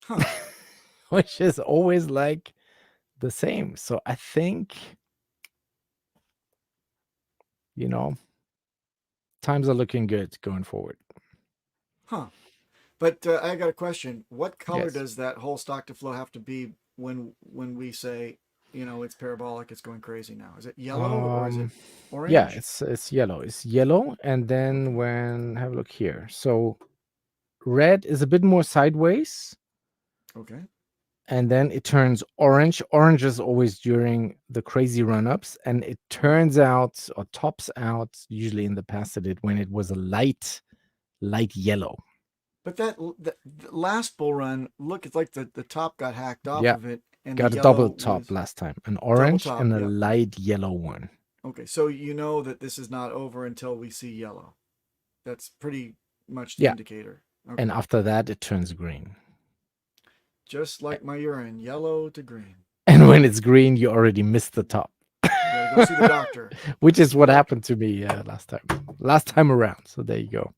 [SPEAKER 8] Huh.
[SPEAKER 7] Which is always like the same. So I think, you know, times are looking good going forward.
[SPEAKER 8] Huh. But I got a question. What color
[SPEAKER 7] Yes.
[SPEAKER 8] does that whole stock to flow have to be when we say, you know, it's parabolic, it's going crazy now? Is it yellow or is it orange?
[SPEAKER 7] Yeah, it's yellow. It's yellow, and then when have a look here. So red is a bit more sideways,
[SPEAKER 8] Okay.
[SPEAKER 7] and then it turns orange. Orange is always during the crazy run-ups, and it turns out or tops out, usually in the past it did, when it was a light yellow.
[SPEAKER 8] But the last bull run, look, it's like the top got hacked off
[SPEAKER 7] Yeah.
[SPEAKER 8] of it. And
[SPEAKER 7] Got
[SPEAKER 8] the
[SPEAKER 7] a double
[SPEAKER 8] yellow
[SPEAKER 7] top
[SPEAKER 8] was-
[SPEAKER 7] last time, an orange
[SPEAKER 8] top,
[SPEAKER 7] and a
[SPEAKER 8] yep.
[SPEAKER 7] light yellow one.
[SPEAKER 8] Okay, so you know that this is not over until we see yellow. That's pretty much the
[SPEAKER 7] Yeah.
[SPEAKER 8] indicator. Okay.
[SPEAKER 7] And after that, it turns green.
[SPEAKER 8] Just like my urine, yellow to green.
[SPEAKER 7] And when it's green, you already missed the top.
[SPEAKER 8] You gotta go see the doctor.
[SPEAKER 7] Which is what happened to me last time around. So there you go.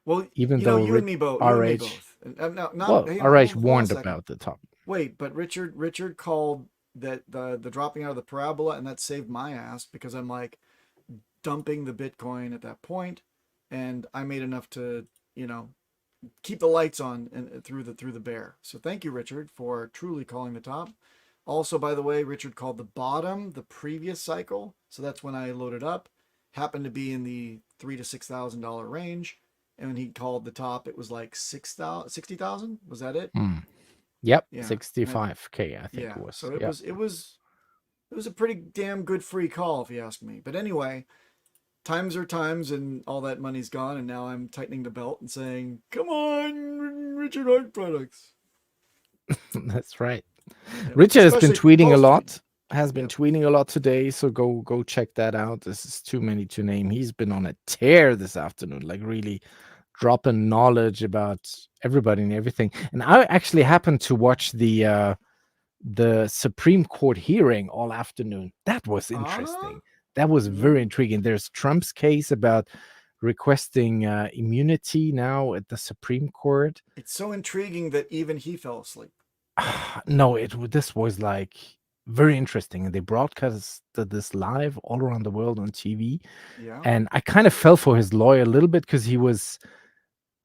[SPEAKER 8] Well,
[SPEAKER 7] Even
[SPEAKER 8] you know,
[SPEAKER 7] though
[SPEAKER 8] you and me both.
[SPEAKER 7] RH
[SPEAKER 8] No,
[SPEAKER 7] well,
[SPEAKER 8] hey,
[SPEAKER 7] RH
[SPEAKER 8] hold on a
[SPEAKER 7] warned
[SPEAKER 8] second.
[SPEAKER 7] about the top.
[SPEAKER 8] Wait, but Richard called that the dropping out of the parabola, and that saved my ass because I'm like dumping the Bitcoin at that point, and I made enough to, you know, keep the lights on and through the bear. So thank you, Richard, for truly calling the top. Also, by the way, Richard called the bottom the previous cycle, so that's when I loaded up. Happened to be in the $3,000 to $6,000 range, and when he called the top, it was like 60,000. Was that it?
[SPEAKER 7] Yep,
[SPEAKER 8] Yeah.
[SPEAKER 7] 65K, I think
[SPEAKER 8] Yeah.
[SPEAKER 7] it was.
[SPEAKER 8] So it
[SPEAKER 7] Yep.
[SPEAKER 8] was a pretty damn good free call, if you ask me. But anyway, times are times, and all that money's gone, and now I'm tightening the belt and saying, "Come on, Richard Hart products."
[SPEAKER 7] That's right.
[SPEAKER 8] Yep.
[SPEAKER 7] Richard has been
[SPEAKER 8] Especially
[SPEAKER 7] tweeting a
[SPEAKER 8] post-tweet.
[SPEAKER 7] lot. Has been tweeting a lot today, so go check that out. This is too many to name. He's been on a tear this afternoon, like really dropping knowledge about everybody and everything. And I actually happened to watch the Supreme Court hearing all afternoon. That was interesting. That was very intriguing. There's Trump's case about requesting immunity now at the Supreme Court.
[SPEAKER 8] It's so intriguing that even he fell asleep.
[SPEAKER 7] No, this was like very interesting, and they broadcast this live all around the world on TV.
[SPEAKER 8] Yeah.
[SPEAKER 7] And I kind of fell for his lawyer a little bit because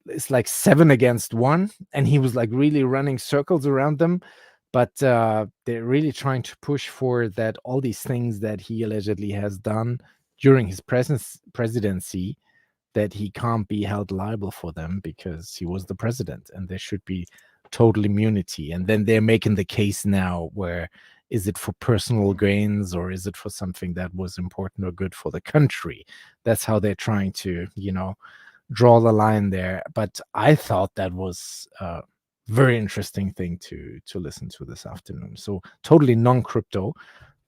[SPEAKER 7] it's like 7 against 1, and he was like really running circles around them. But they're really trying to push for that all these things that he allegedly has done during his presidency, that he can't be held liable for them because he was the president, and there should be total immunity. And then they're making the case now where is it for personal gains or is it for something that was important or good for the country? That's how they're trying to, draw the line there. But I thought that was a very interesting thing to listen to this afternoon. So totally non-crypto,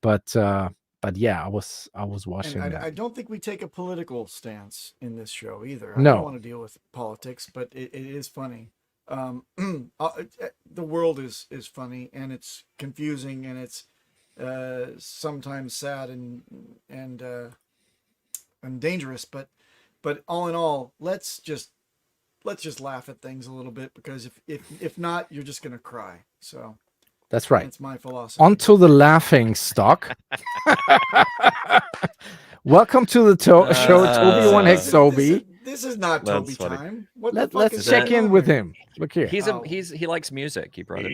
[SPEAKER 7] but yeah, I was watching
[SPEAKER 8] And
[SPEAKER 7] that.
[SPEAKER 8] I don't think we take a political stance in this show either.
[SPEAKER 7] No.
[SPEAKER 8] I don't want to deal with politics, but it is funny. The world is funny, and it's confusing, and it's sometimes sad and dangerous. But all in all, let's just laugh at things a little bit, because if not, you're just gonna cry. So
[SPEAKER 7] That's right.
[SPEAKER 8] that's my philosophy.
[SPEAKER 7] Onto the laughing stock. Welcome to the show, Toby One Hex Toby.
[SPEAKER 8] This is not
[SPEAKER 6] That's
[SPEAKER 8] Toby
[SPEAKER 6] funny.
[SPEAKER 8] time. What the fuck
[SPEAKER 7] Let's
[SPEAKER 8] is
[SPEAKER 7] check
[SPEAKER 8] going
[SPEAKER 7] in
[SPEAKER 8] on
[SPEAKER 7] with
[SPEAKER 8] here?
[SPEAKER 7] him. Look here.
[SPEAKER 6] He likes music. He brought it.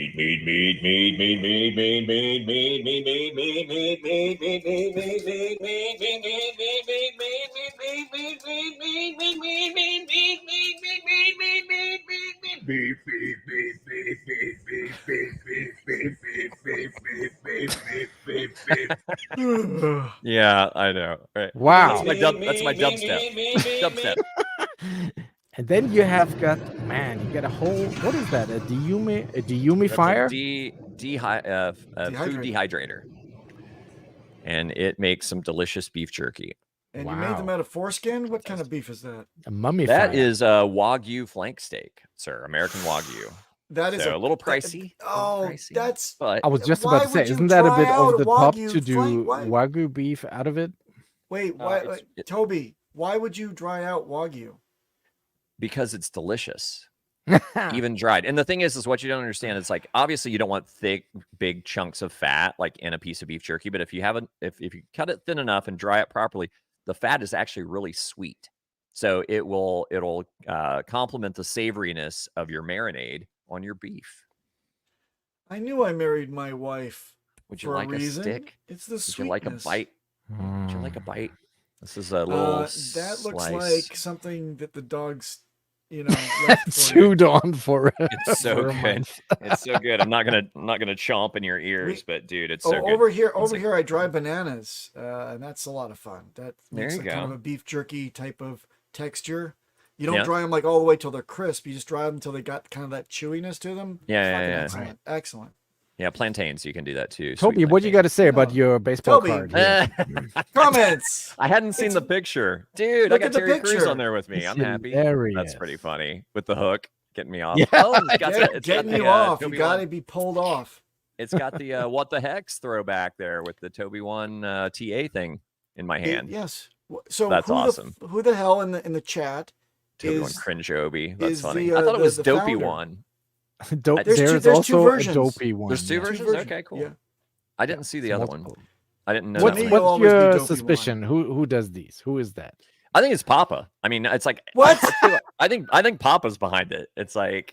[SPEAKER 6] Yeah, I know. Right.
[SPEAKER 7] Wow.
[SPEAKER 6] That's my dubstep. Dubstep.
[SPEAKER 7] And then you have got you got a whole, what is that? A dehumidifier?
[SPEAKER 6] Food dehydrator, and it makes some delicious beef jerky.
[SPEAKER 8] And you made them
[SPEAKER 7] Wow.
[SPEAKER 8] out of foreskin? What kind of beef is that?
[SPEAKER 7] A mummy.
[SPEAKER 9] That is a Wagyu flank steak, sir. American Wagyu.
[SPEAKER 8] That is
[SPEAKER 9] So a little pricey.
[SPEAKER 8] That's.
[SPEAKER 9] But
[SPEAKER 7] I was just
[SPEAKER 8] Why
[SPEAKER 7] about to say,
[SPEAKER 8] would you
[SPEAKER 7] isn't that a
[SPEAKER 8] dry
[SPEAKER 7] bit
[SPEAKER 8] out
[SPEAKER 7] over
[SPEAKER 8] a
[SPEAKER 7] the top
[SPEAKER 8] Wagyu
[SPEAKER 7] to do
[SPEAKER 8] flank? Why-
[SPEAKER 7] Wagyu beef out of it?
[SPEAKER 8] Wait, Toby, why would you dry out Wagyu?
[SPEAKER 9] because it's delicious. Even dried. And the thing is what you don't understand is like obviously you don't want thick, big chunks of fat like in a piece of beef jerky, but if you haven't, if you cut it thin enough and dry it properly, the fat is actually really sweet. So it'll complement the savoriness of your marinade on your beef.
[SPEAKER 8] I knew I married my wife.
[SPEAKER 9] Would you
[SPEAKER 8] for
[SPEAKER 9] like
[SPEAKER 8] a
[SPEAKER 9] a
[SPEAKER 8] reason.
[SPEAKER 9] stick?
[SPEAKER 8] It's the
[SPEAKER 9] Would
[SPEAKER 8] sweetness.
[SPEAKER 9] you like a bite? Would you like a bite? This is a little
[SPEAKER 8] that looks
[SPEAKER 9] slice.
[SPEAKER 8] like something that the dogs, left for
[SPEAKER 7] chewed on for.
[SPEAKER 9] It's so
[SPEAKER 7] for a
[SPEAKER 9] good.
[SPEAKER 7] month.
[SPEAKER 9] It's so good. I'm not gonna chomp in your ears, but dude, it's so good.
[SPEAKER 8] Over here, I dry bananas, and that's a lot of fun. That
[SPEAKER 9] There
[SPEAKER 8] makes
[SPEAKER 9] you
[SPEAKER 8] kind of
[SPEAKER 9] go.
[SPEAKER 8] a beef jerky type of texture. You don't
[SPEAKER 9] Yeah.
[SPEAKER 8] dry them like all the way till they're crisp. You just dry them until they got kind of that chewiness to them.
[SPEAKER 9] Yeah,
[SPEAKER 8] Fucking
[SPEAKER 9] yeah.
[SPEAKER 8] Excellent. Excellent.
[SPEAKER 9] Yeah, plantains. You can do that too.
[SPEAKER 7] Toby,
[SPEAKER 9] sweet
[SPEAKER 7] what you got to say about
[SPEAKER 8] Oh,
[SPEAKER 7] your baseball
[SPEAKER 8] Toby.
[SPEAKER 7] card? Here?
[SPEAKER 8] Comments.
[SPEAKER 9] I hadn't seen
[SPEAKER 8] It's-
[SPEAKER 9] the picture, dude.
[SPEAKER 8] Look
[SPEAKER 9] I
[SPEAKER 8] at
[SPEAKER 9] got
[SPEAKER 8] the
[SPEAKER 9] Terry Crews
[SPEAKER 8] picture.
[SPEAKER 9] on there with me.
[SPEAKER 7] It's
[SPEAKER 9] I'm happy.
[SPEAKER 7] hilarious.
[SPEAKER 9] That's pretty funny with the hook getting me off.
[SPEAKER 7] Yeah.
[SPEAKER 9] Oh, it's got the, it's got
[SPEAKER 8] Getting
[SPEAKER 9] the,
[SPEAKER 8] you off. You
[SPEAKER 9] Toby
[SPEAKER 8] got
[SPEAKER 9] one.
[SPEAKER 8] to be pulled off.
[SPEAKER 9] It's got the what the hex throwback there with the Toby one TA thing in my hand.
[SPEAKER 8] Yes. So
[SPEAKER 9] That's awesome.
[SPEAKER 8] Who the hell in the chat
[SPEAKER 9] Toby one
[SPEAKER 8] is
[SPEAKER 9] cringe Obi. That's
[SPEAKER 8] is
[SPEAKER 9] funny.
[SPEAKER 8] the,
[SPEAKER 9] I thought it
[SPEAKER 8] the-
[SPEAKER 9] was
[SPEAKER 8] the
[SPEAKER 9] Dopey
[SPEAKER 8] founder.
[SPEAKER 9] one.
[SPEAKER 7] Dope.
[SPEAKER 8] There's
[SPEAKER 7] There's
[SPEAKER 8] two
[SPEAKER 7] also
[SPEAKER 8] versions.
[SPEAKER 7] a dopey one.
[SPEAKER 9] There's two
[SPEAKER 7] yeah.
[SPEAKER 9] versions.
[SPEAKER 8] versions.
[SPEAKER 9] Okay, cool.
[SPEAKER 8] Yeah.
[SPEAKER 9] I didn't see the
[SPEAKER 7] It's
[SPEAKER 9] other
[SPEAKER 7] multiple.
[SPEAKER 9] one. I didn't know.
[SPEAKER 7] What's,
[SPEAKER 9] that
[SPEAKER 8] me,
[SPEAKER 9] one.
[SPEAKER 8] you'll
[SPEAKER 7] what's
[SPEAKER 8] always be
[SPEAKER 7] your
[SPEAKER 8] dopey one.
[SPEAKER 7] suspicion? Who does these? Who is that?
[SPEAKER 9] I think it's Papa. I mean, it's like
[SPEAKER 8] What?
[SPEAKER 9] I think Papa's behind it. It's like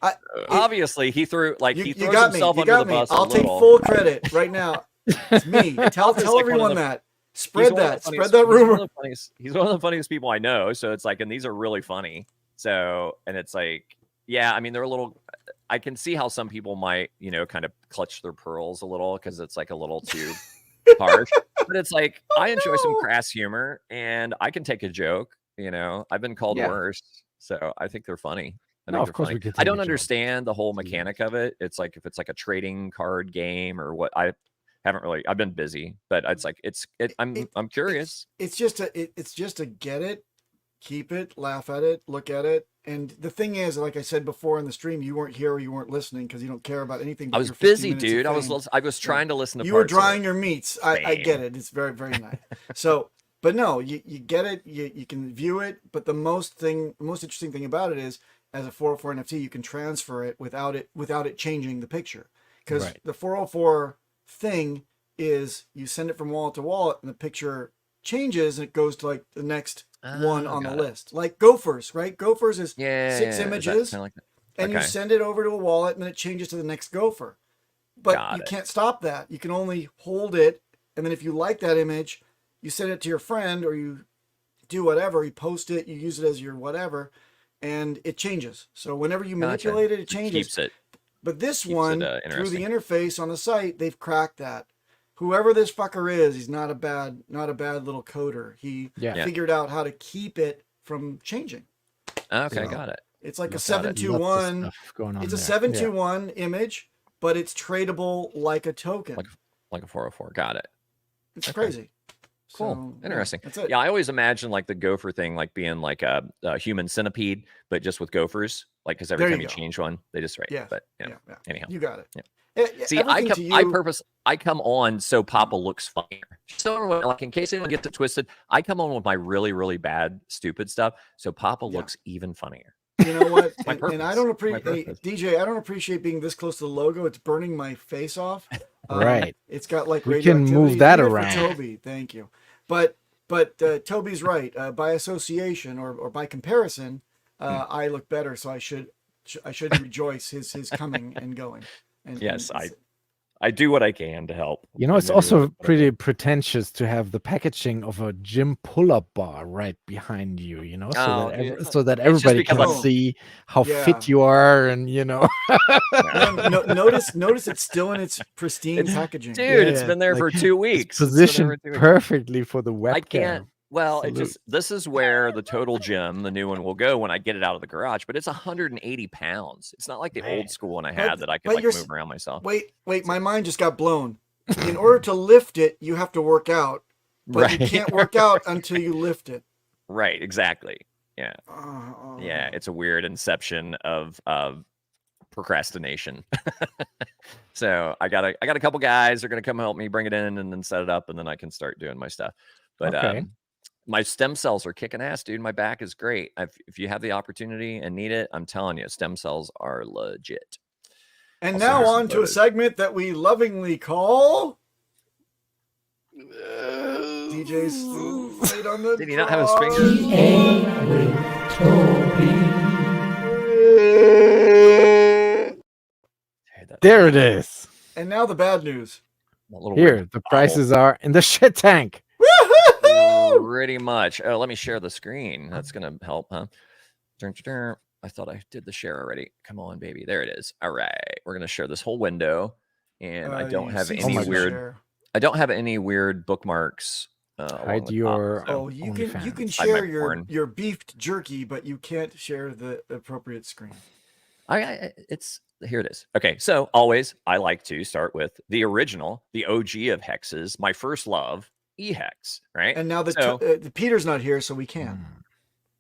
[SPEAKER 9] obviously he threw like
[SPEAKER 8] You
[SPEAKER 9] he throws
[SPEAKER 8] got me.
[SPEAKER 9] himself
[SPEAKER 8] You
[SPEAKER 9] under
[SPEAKER 8] got
[SPEAKER 9] the
[SPEAKER 8] me.
[SPEAKER 9] bus.
[SPEAKER 8] I'll
[SPEAKER 9] a
[SPEAKER 8] take
[SPEAKER 9] little.
[SPEAKER 8] full credit right now. It's me. Tell
[SPEAKER 9] Papa's like one of
[SPEAKER 8] everyone
[SPEAKER 9] the-
[SPEAKER 8] that.
[SPEAKER 9] He's
[SPEAKER 8] Spread
[SPEAKER 9] one of the
[SPEAKER 8] that. Spread
[SPEAKER 9] funniest-
[SPEAKER 8] that
[SPEAKER 9] he's one of
[SPEAKER 8] rumor.
[SPEAKER 9] the funniest- He's one of the funniest people I know. So it's like, and these are really funny. So, and it's like, yeah, I mean, they're a little. I can see how some people might, kind of clutch their pearls a little because it's like a little too harsh. But it's like I enjoy some crass humor, and I can take a joke. I've been called
[SPEAKER 7] Yeah.
[SPEAKER 9] worse, so I think they're funny. I
[SPEAKER 7] No,
[SPEAKER 9] think
[SPEAKER 7] of
[SPEAKER 9] they're
[SPEAKER 7] course
[SPEAKER 9] funny.
[SPEAKER 7] we can
[SPEAKER 9] I
[SPEAKER 7] take a
[SPEAKER 9] don't
[SPEAKER 7] joke.
[SPEAKER 9] understand the whole mechanic of it. It's like if it's like a trading card game or what. I haven't really. I've been busy, but it's like I'm curious.
[SPEAKER 8] It's just to get it, keep it, laugh at it, look at it. And the thing is, like I said before in the stream, you weren't here or you weren't listening because you don't care about anything.
[SPEAKER 9] I
[SPEAKER 8] but
[SPEAKER 9] was
[SPEAKER 8] your 15
[SPEAKER 9] busy,
[SPEAKER 8] minutes of
[SPEAKER 9] dude. I
[SPEAKER 8] fame.
[SPEAKER 9] was trying to listen to.
[SPEAKER 8] You were
[SPEAKER 9] parts of it.
[SPEAKER 8] drying your meats. I
[SPEAKER 9] Fame.
[SPEAKER 8] get it. It's very, very nice. So, but no, you get it. You can view it. But the most interesting thing about it is, as a 404 NFT, you can transfer it without it changing the picture. Because
[SPEAKER 7] Right.
[SPEAKER 8] the 404 thing is you send it from wallet to wallet, and the picture changes, and it goes to like the next one on the
[SPEAKER 9] got it.
[SPEAKER 8] list. Like Gophers, right? Gophers is
[SPEAKER 9] Yeah,
[SPEAKER 8] 6
[SPEAKER 9] is that
[SPEAKER 8] images,
[SPEAKER 9] kinda like that?
[SPEAKER 8] and you
[SPEAKER 9] Okay.
[SPEAKER 8] send it over to a wallet, and then it changes to the next Gopher. But
[SPEAKER 9] Got
[SPEAKER 8] you
[SPEAKER 9] it.
[SPEAKER 8] can't stop that. You can only hold it, and then if you like that image, you send it to your friend, or you do whatever. You post it, you use it as your whatever, and it changes. So whenever you
[SPEAKER 9] Gotcha.
[SPEAKER 8] manipulate it, it changes.
[SPEAKER 9] Keeps it.
[SPEAKER 8] But this
[SPEAKER 9] keeps it,
[SPEAKER 8] one, through the
[SPEAKER 9] interesting.
[SPEAKER 8] interface on the site, they've cracked that. Whoever this fucker is, he's not a bad little coder. He
[SPEAKER 7] Yeah.
[SPEAKER 8] figured out how to keep it from changing.
[SPEAKER 9] Okay,
[SPEAKER 7] So-
[SPEAKER 9] got it.
[SPEAKER 8] It's like a
[SPEAKER 9] Got it.
[SPEAKER 8] 721.
[SPEAKER 7] Lots of stuff going on
[SPEAKER 8] It's a
[SPEAKER 7] there.
[SPEAKER 8] 721 image, but it's tradable like a token.
[SPEAKER 9] Like a 404. Got it.
[SPEAKER 8] It's
[SPEAKER 9] okay.
[SPEAKER 8] crazy.
[SPEAKER 9] Cool.
[SPEAKER 8] So, yeah,
[SPEAKER 9] Interesting.
[SPEAKER 8] that's it.
[SPEAKER 9] Yeah, I always imagine like the gopher thing, like being like a human centipede, but just with gophers. Like, because every
[SPEAKER 8] There
[SPEAKER 9] time
[SPEAKER 8] you
[SPEAKER 9] you
[SPEAKER 8] go.
[SPEAKER 9] change one, they just right.
[SPEAKER 8] Yeah,
[SPEAKER 9] But
[SPEAKER 8] yeah.
[SPEAKER 9] anyhow.
[SPEAKER 8] You got it.
[SPEAKER 9] Yeah.
[SPEAKER 8] See,
[SPEAKER 9] See, I come on so Papa looks funnier. So like in case anyone gets it twisted, I come on with my really, really bad, stupid stuff. So Papa
[SPEAKER 8] Yeah.
[SPEAKER 9] looks even funnier.
[SPEAKER 8] You know what?
[SPEAKER 9] my
[SPEAKER 8] and I
[SPEAKER 9] purpose.
[SPEAKER 8] don't
[SPEAKER 9] My
[SPEAKER 8] appreciate
[SPEAKER 9] purpose.
[SPEAKER 8] DJ. I don't appreciate being this close to the logo. It's burning my face off.
[SPEAKER 7] Right.
[SPEAKER 8] It's got like
[SPEAKER 7] We can
[SPEAKER 8] radioactivity.
[SPEAKER 7] move that
[SPEAKER 8] Do it for
[SPEAKER 7] around.
[SPEAKER 8] Toby, thank you. But Toby's right. By association or by comparison, I look better. So I should rejoice his coming and going. And,
[SPEAKER 9] Yes,
[SPEAKER 8] and
[SPEAKER 9] I do what I can to help.
[SPEAKER 7] You know, it's
[SPEAKER 9] And
[SPEAKER 7] also
[SPEAKER 9] everyone-
[SPEAKER 7] pretty pretentious to have the packaging of a gym pull-up bar right behind you, so
[SPEAKER 9] Oh,
[SPEAKER 7] that
[SPEAKER 9] dude,
[SPEAKER 7] so that
[SPEAKER 9] it's just
[SPEAKER 7] everybody
[SPEAKER 9] because
[SPEAKER 7] can
[SPEAKER 8] I'm-
[SPEAKER 7] see how
[SPEAKER 8] Yeah.
[SPEAKER 7] fit you are, and
[SPEAKER 8] notice it's still in its pristine packaging.
[SPEAKER 9] Dude, it's
[SPEAKER 7] Yeah,
[SPEAKER 9] been there for
[SPEAKER 7] like,
[SPEAKER 9] 2 weeks.
[SPEAKER 7] it's
[SPEAKER 9] It's been there
[SPEAKER 7] positioned
[SPEAKER 9] for 2 weeks.
[SPEAKER 7] perfectly for the webcam.
[SPEAKER 9] I can't. Well,
[SPEAKER 7] Salute.
[SPEAKER 9] this is where the total gym, the new one, will go when I get it out of the garage. But it's 180 pounds. It's not like the
[SPEAKER 7] Man.
[SPEAKER 9] old school one I
[SPEAKER 8] But-
[SPEAKER 9] had that I could
[SPEAKER 8] but
[SPEAKER 9] like
[SPEAKER 8] you're
[SPEAKER 9] move around myself.
[SPEAKER 8] Wait, my mind just got blown. In order to lift it, you have to work out. but you
[SPEAKER 9] Right.
[SPEAKER 8] can't work out until you lift it.
[SPEAKER 9] Right, exactly. Yeah.
[SPEAKER 8] Oh.
[SPEAKER 9] Yeah, it's a weird inception of procrastination. So I got a couple guys are gonna come help me bring it in and then set it up, and then I can start doing my stuff. But
[SPEAKER 7] Okay.
[SPEAKER 9] my stem cells are kicking ass, dude. My back is great. If you have the opportunity and need it, I'm telling you, stem cells are legit.
[SPEAKER 8] And
[SPEAKER 9] I'll
[SPEAKER 8] now
[SPEAKER 9] send you some
[SPEAKER 8] on to a
[SPEAKER 9] photos.
[SPEAKER 8] segment that we lovingly call DJ's right on the
[SPEAKER 9] Did he not have his
[SPEAKER 8] draw.
[SPEAKER 9] fingers?
[SPEAKER 7] There it is.
[SPEAKER 8] And now the bad news.
[SPEAKER 9] That little
[SPEAKER 7] Here,
[SPEAKER 9] weird
[SPEAKER 7] the
[SPEAKER 9] bobble.
[SPEAKER 7] prices are in the shit tank.
[SPEAKER 8] Woohoo!
[SPEAKER 9] Pretty much. Oh, let me share the screen. That's gonna help, huh? Dun, dun, dun. I thought I did the share already. Come on, baby. There it is. All right, we're gonna share this whole window, and I don't
[SPEAKER 8] You
[SPEAKER 9] have
[SPEAKER 8] see
[SPEAKER 9] any
[SPEAKER 7] my
[SPEAKER 9] weird.
[SPEAKER 8] share.
[SPEAKER 9] I don't have any weird bookmarks. Along
[SPEAKER 7] Hide
[SPEAKER 9] the
[SPEAKER 7] your
[SPEAKER 9] top, so
[SPEAKER 8] Oh, you can
[SPEAKER 7] OnlyFans.
[SPEAKER 8] share
[SPEAKER 9] Hide my porn.
[SPEAKER 8] your beefed jerky, but you can't share the appropriate screen.
[SPEAKER 9] it's here. It is. Okay, so always I like to start with the original, the OG of hexes, my first love, EHEX, right?
[SPEAKER 8] And now
[SPEAKER 9] So-
[SPEAKER 8] the Peter's not here, so we can't.
[SPEAKER 7] Hmm.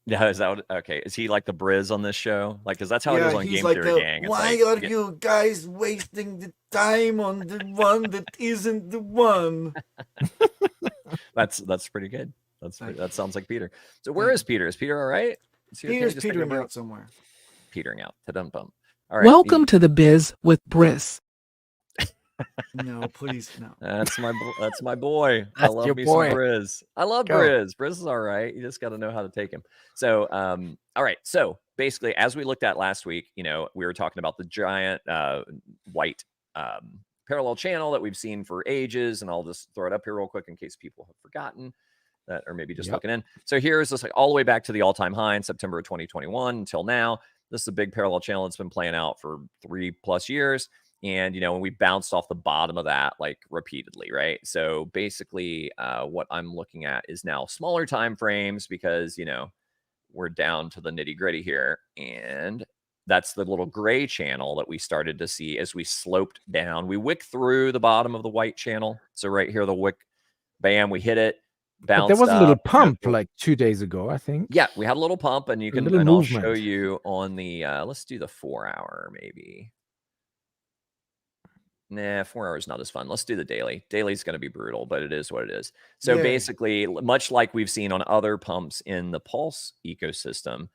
[SPEAKER 9] Yeah, is that okay? Is he like the Briz on this show? Like, because that's how it is on
[SPEAKER 8] he's
[SPEAKER 9] Game
[SPEAKER 8] like
[SPEAKER 9] Theory Gang. It's
[SPEAKER 8] why
[SPEAKER 9] like,
[SPEAKER 8] are you guys wasting the time on the one that isn't the one?
[SPEAKER 9] That's pretty good.
[SPEAKER 8] Thank
[SPEAKER 9] That sounds like Peter. So where is Peter? Is Peter all right? Is he okay?
[SPEAKER 8] Peter's
[SPEAKER 9] Just taking a
[SPEAKER 8] petering
[SPEAKER 9] break?
[SPEAKER 8] out somewhere.
[SPEAKER 9] Petering out. Ta-dum bum. All right.
[SPEAKER 10] Welcome to the biz with Briss.
[SPEAKER 8] No, please, no.
[SPEAKER 9] That's my boy. I
[SPEAKER 7] That's
[SPEAKER 9] love
[SPEAKER 7] your
[SPEAKER 9] me
[SPEAKER 7] boy.
[SPEAKER 9] some Briz. I love
[SPEAKER 7] Go.
[SPEAKER 9] Briz. Briz is all right. You just got to know how to take him. So, all right. So basically, as we looked at last week, we were talking about the giant white parallel channel that we've seen for ages, and I'll just throw it up here real quick in case people have forgotten that, or maybe just
[SPEAKER 7] Yep.
[SPEAKER 9] looking in. So here's this, like, all the way back to the all-time high in September of 2021 until now. This is a big parallel channel that's been playing out for 3+ years. And, when we bounced off the bottom of that, like, repeatedly, right? So basically, what I'm looking at is now smaller time frames because, we're down to the nitty gritty here. And that's the little gray channel that we started to see as we sloped down. We wick through the bottom of the white channel. So right here, the wick, bam, we hit it.
[SPEAKER 7] But
[SPEAKER 9] Bounced
[SPEAKER 7] there was a little
[SPEAKER 9] up,
[SPEAKER 7] pump like 2 days ago, I think.
[SPEAKER 9] yeah, we had a little pump, and you can,
[SPEAKER 7] little
[SPEAKER 9] and I'll show
[SPEAKER 7] movement.
[SPEAKER 9] you on the, let's do the 4-hour maybe. Nah, 4 hours not as fun. Let's do the daily. Daily's going to be brutal, but it is what it is. So
[SPEAKER 8] Yay.
[SPEAKER 9] basically, much like we've seen on other pumps in the Pulse ecosystem,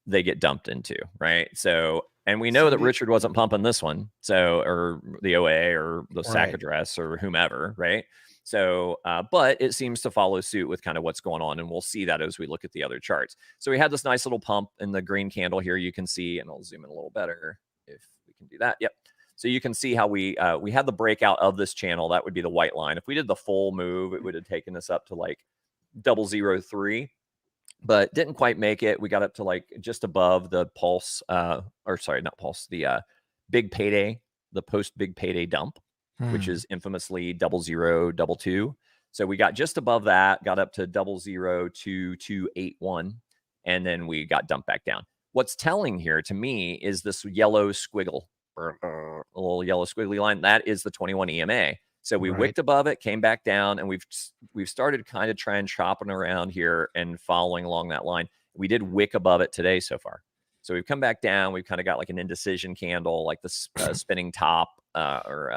[SPEAKER 9] they get dumped into, right? So, and we know
[SPEAKER 8] So
[SPEAKER 9] that
[SPEAKER 8] the-
[SPEAKER 9] Richard wasn't pumping this one, so, or the OA or the SAC
[SPEAKER 7] Right.
[SPEAKER 9] address or whomever, right? So, but it seems to follow suit with kind of what's going on, and we'll see that as we look at the other charts. So we had this nice little pump in the green candle here. You can see, and I'll zoom in a little better if we can do that. Yep. So you can see how we had the breakout of this channel. That would be the white line. If we did the full move, it would have taken us up to like 003, but didn't quite make it. We got up to like just above the Pulse, or sorry, not Pulse, the big payday, the post big payday dump, which is infamously 0022. So we got just above that, got up to 002281, and then we got dumped back down. What's telling here to me is this yellow squiggle, a little yellow squiggly line. That is the 21 EMA. So we
[SPEAKER 7] Right.
[SPEAKER 9] wicked above it, came back down, and we've started kind of trying chopping around here and following along that line. We did wick above it today so far. So we've come back down. We've kind of got like an indecision candle, like the spinning top or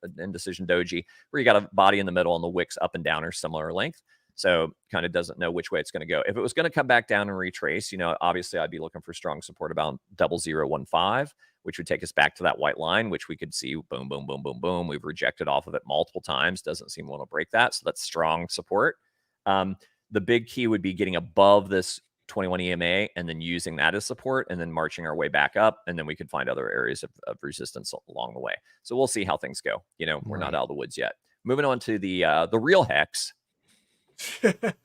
[SPEAKER 9] an indecision doji, where you got a body in the middle and the wicks up and down are similar length. So kind of doesn't know which way it's going to go. If it was going to come back down and retrace, obviously I'd be looking for strong support about 0015, which would take us back to that white line, which we could see boom, boom, boom, boom, boom. We've rejected off of it multiple times. Doesn't seem to want to break that. So that's strong support. The big key would be getting above this 21 EMA and then using that as support and then marching our way back up. And then we could find other areas of resistance along the way. So we'll see how things go. We're not out of the woods yet. Moving on to the real hex,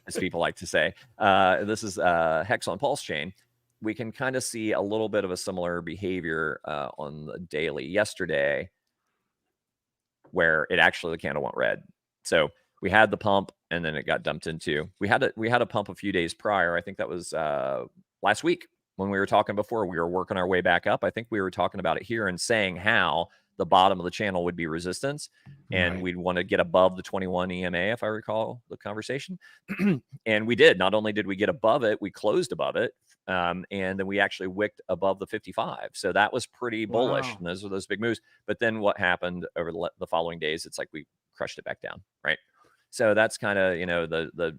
[SPEAKER 9] as people like to say. This is hex on Pulsechain. We can kind of see a little bit of a similar behavior on the daily yesterday, where it actually, the candle went red. So we had the pump and then it got dumped into. We had a pump a few days prior. I think that was last week when we were talking before. We were working our way back up. I think we were talking about it here and saying how the bottom of the channel would be resistance, and
[SPEAKER 7] Right.
[SPEAKER 9] we'd want to get above the 21 EMA, if I recall the conversation. And we did. Not only did we get above it, we closed above it, and then we actually wicked above the 55. So that was pretty bullish,
[SPEAKER 8] Wow.
[SPEAKER 9] and those were those big moves. But then what happened over the following days? It's like we crushed it back down, right? So that's kind of, you know, the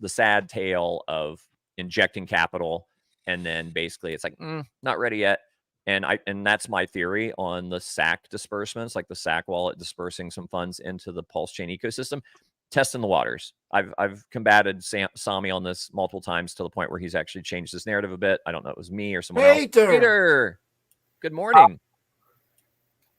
[SPEAKER 9] sad tale of injecting capital, and then basically it's like not ready yet. And that's my theory on the SAC disbursements, like the SAC wallet dispersing some funds into the Pulsechain ecosystem, testing the waters. I've combated Sami on this multiple times to the point where he's actually changed his narrative a bit. I don't know if it was me or someone else. Peter, good morning.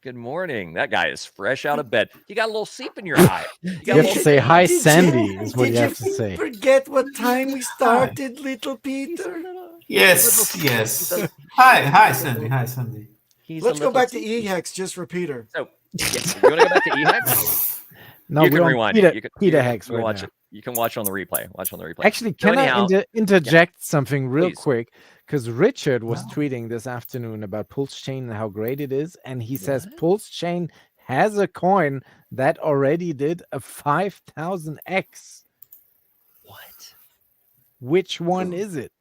[SPEAKER 9] Good morning. That guy is fresh out of bed. You got a little seep in your eye.
[SPEAKER 7] You have to say hi, Sandy, is what you have to say.
[SPEAKER 8] Forget what time we started, little Peter.
[SPEAKER 11] Yes, yes. Hi, Sandy. Hi, Sandy.
[SPEAKER 8] Let's go back to EHEX just for Peter.
[SPEAKER 9] So, yes, you want to go back to EHEX?
[SPEAKER 7] No,
[SPEAKER 9] You
[SPEAKER 7] we're
[SPEAKER 9] can
[SPEAKER 7] on
[SPEAKER 9] rewind.
[SPEAKER 7] Peter,
[SPEAKER 9] You can
[SPEAKER 7] Peter Hex
[SPEAKER 9] you can
[SPEAKER 7] right
[SPEAKER 9] watch
[SPEAKER 7] now.
[SPEAKER 9] it. You can watch on the replay. Watch on the replay.
[SPEAKER 7] Actually,
[SPEAKER 9] So
[SPEAKER 7] can I
[SPEAKER 9] anyhow,
[SPEAKER 7] interject something real
[SPEAKER 9] Please.
[SPEAKER 7] quick? Because Richard was tweeting this afternoon about Pulsechain and how great it is, and he says Pulsechain has a coin that already did a 5,000x.
[SPEAKER 9] What?
[SPEAKER 7] Which one is it?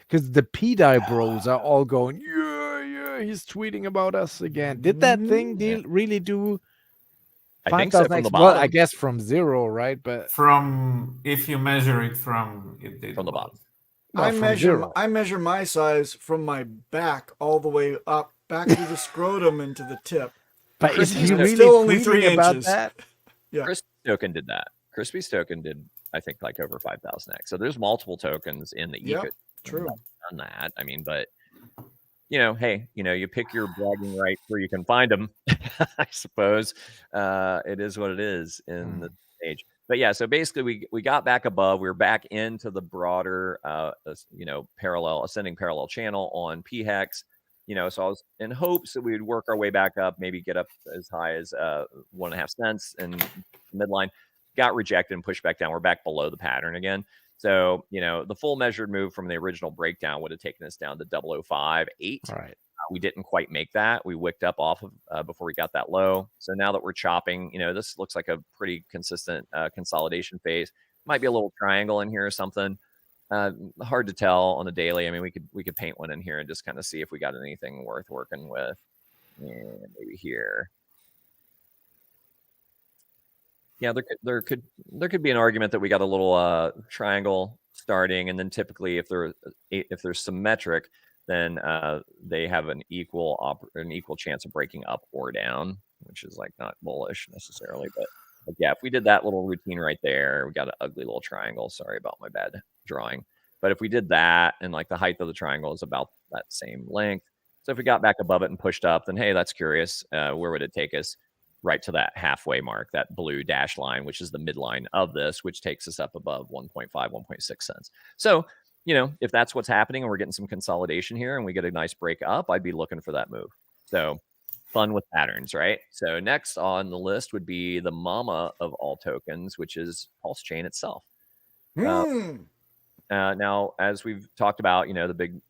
[SPEAKER 7] Because the PDI bros are all going, yeah, he's tweeting about us again. Did that thing really do
[SPEAKER 9] I think so,
[SPEAKER 7] 5,000x?
[SPEAKER 9] from the
[SPEAKER 7] Well, I
[SPEAKER 9] bottom.
[SPEAKER 7] guess from zero, right? But
[SPEAKER 11] From if you measure it from
[SPEAKER 9] From the bottom.
[SPEAKER 7] well, from zero.
[SPEAKER 8] I measure my size from my back all the way up, back through the scrotum into the tip.
[SPEAKER 7] But is
[SPEAKER 9] Crispy
[SPEAKER 7] he
[SPEAKER 9] Token-
[SPEAKER 7] really
[SPEAKER 8] Still only
[SPEAKER 7] tweeting
[SPEAKER 8] 3
[SPEAKER 7] about
[SPEAKER 8] inches.
[SPEAKER 7] that?
[SPEAKER 8] Yeah.
[SPEAKER 9] Crispy Token did that. Crispy Token did, I think, like over 5,000x. So there's multiple tokens in the
[SPEAKER 8] Yep,
[SPEAKER 9] ecosystem
[SPEAKER 8] true.
[SPEAKER 9] that have done that. I mean, but you know, hey, you know, you pick your bragging rights where you can find them. I suppose it is what it is in the stage. But yeah, so basically, we got back above. We were back into the broader, you know, ascending parallel channel on PHEX. You know, so I was in hopes that we would work our way back up, maybe get up as high as 1.5 cents in midline. Got rejected and pushed back down. We're back below the pattern again. So, you know, the full measured move from the original breakdown would have taken us down to 0.058.
[SPEAKER 7] All right.
[SPEAKER 9] We didn't quite make that. We wicked up off of before we got that low. So now that we're chopping, you know, this looks like a pretty consistent consolidation phase. Might be a little triangle in here or something. Hard to tell on the daily. I mean, we could paint one in here and just kind of see if we got anything worth working with. And maybe here. Yeah, there could be an argument that we got a little triangle starting, and then typically if they're symmetric, then they have an equal chance of breaking up or down, which is like not bullish necessarily, but yeah, if we did that little routine right there, we got an ugly little triangle. Sorry about my bad drawing, but if we did that and like the height of the triangle is about that same length, so if we got back above it and pushed up, then hey, that's curious. Where would it take us? Right to that halfway mark, that blue dash line, which is the midline of this, which takes us up above 1.5, 1.6 cents. So, you know, if that's what's happening and we're getting some consolidation here and we get a nice break up, I'd be looking for that move. So fun with patterns, right? So next on the list would be the mama of all tokens, which is Pulsechain itself. Now, as we've talked about, you know, the big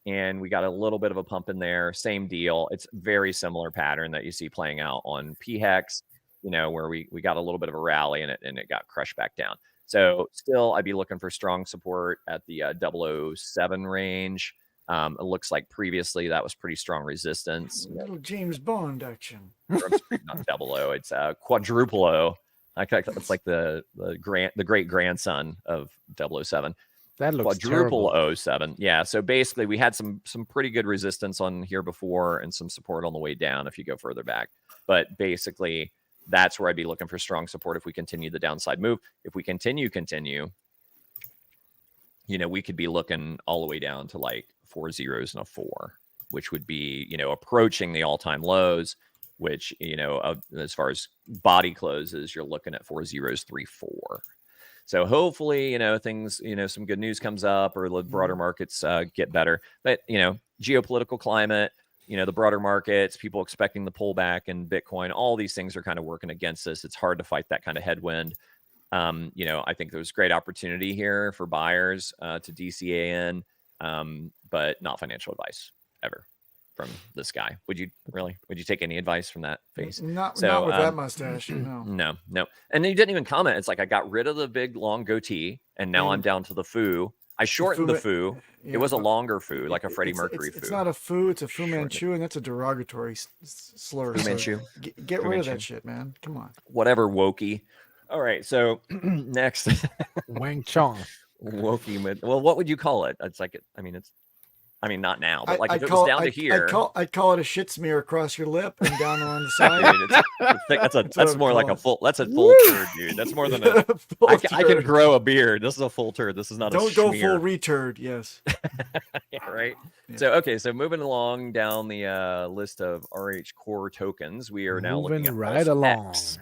[SPEAKER 9] and we got a little bit of a pump in there. Same deal. It's very similar pattern that you see playing out on PHEX, you know, where we got a little bit of a rally and it got crushed back down. So still, I'd be looking for strong support at the 007 range. It looks like previously that was pretty strong resistance.
[SPEAKER 8] Little James Bond action.
[SPEAKER 9] Not 00, it's quadruple O. It's like the great grandson of 007.
[SPEAKER 7] That looks
[SPEAKER 9] quadruple
[SPEAKER 7] terrible.
[SPEAKER 9] 07. Yeah. So basically we had some pretty good resistance on here before and some support on the way down if you go further back. But basically that's where I'd be looking for strong support if we continue the downside move. If we continue, you know, we could be looking all the way down to like 4 zeros and a 4, which would be, you know, approaching the all-time lows, which, you know, as far as body closes, you're looking at 4 zeros, 3, 4. So hopefully, you know, things, you know, some good news comes up or the broader markets get better. But, you know, geopolitical climate, you know, the broader markets, people expecting the pullback in Bitcoin, all these things are kind of working against us. It's hard to fight that kind of headwind. You know, I think there's great opportunity here for buyers to DCA in, but not financial advice ever. from this guy. Would you take any advice from that face?
[SPEAKER 8] Not
[SPEAKER 9] So,
[SPEAKER 8] with that mustache. No.
[SPEAKER 9] No. And he didn't even comment. It's like, I got rid of the big long goatee and now I'm down to the foo. I shortened the foo.
[SPEAKER 8] Yeah,
[SPEAKER 9] it was a longer foo, like a Freddie Mercury foo.
[SPEAKER 8] It's not a foo, it's a Fu Manchu, and that's a derogatory slur.
[SPEAKER 9] Fu Manchu.
[SPEAKER 8] Get
[SPEAKER 9] Fu
[SPEAKER 8] rid of
[SPEAKER 9] Manchu.
[SPEAKER 8] that shit, man. Come on.
[SPEAKER 9] Whatever, wokey. All right, so next.
[SPEAKER 7] Wang Chong.
[SPEAKER 9] Wokey. Well, what would you call it? It's like, not now, but like if it was down to here.
[SPEAKER 8] I'd call it a shit smear across your lip and down on the side.
[SPEAKER 9] That's more like a full. That's a full turd, dude. That's more than a. I can grow a beard. This is a full turd. This is not
[SPEAKER 8] Don't
[SPEAKER 9] a.
[SPEAKER 8] Don't go
[SPEAKER 9] schmear.
[SPEAKER 8] full returd. Yes.
[SPEAKER 9] Yeah, right.
[SPEAKER 8] Yeah.
[SPEAKER 9] So moving along down the list of RH core tokens, we are now
[SPEAKER 7] Moving
[SPEAKER 9] looking at
[SPEAKER 7] right
[SPEAKER 9] Pulse
[SPEAKER 7] along.
[SPEAKER 9] X.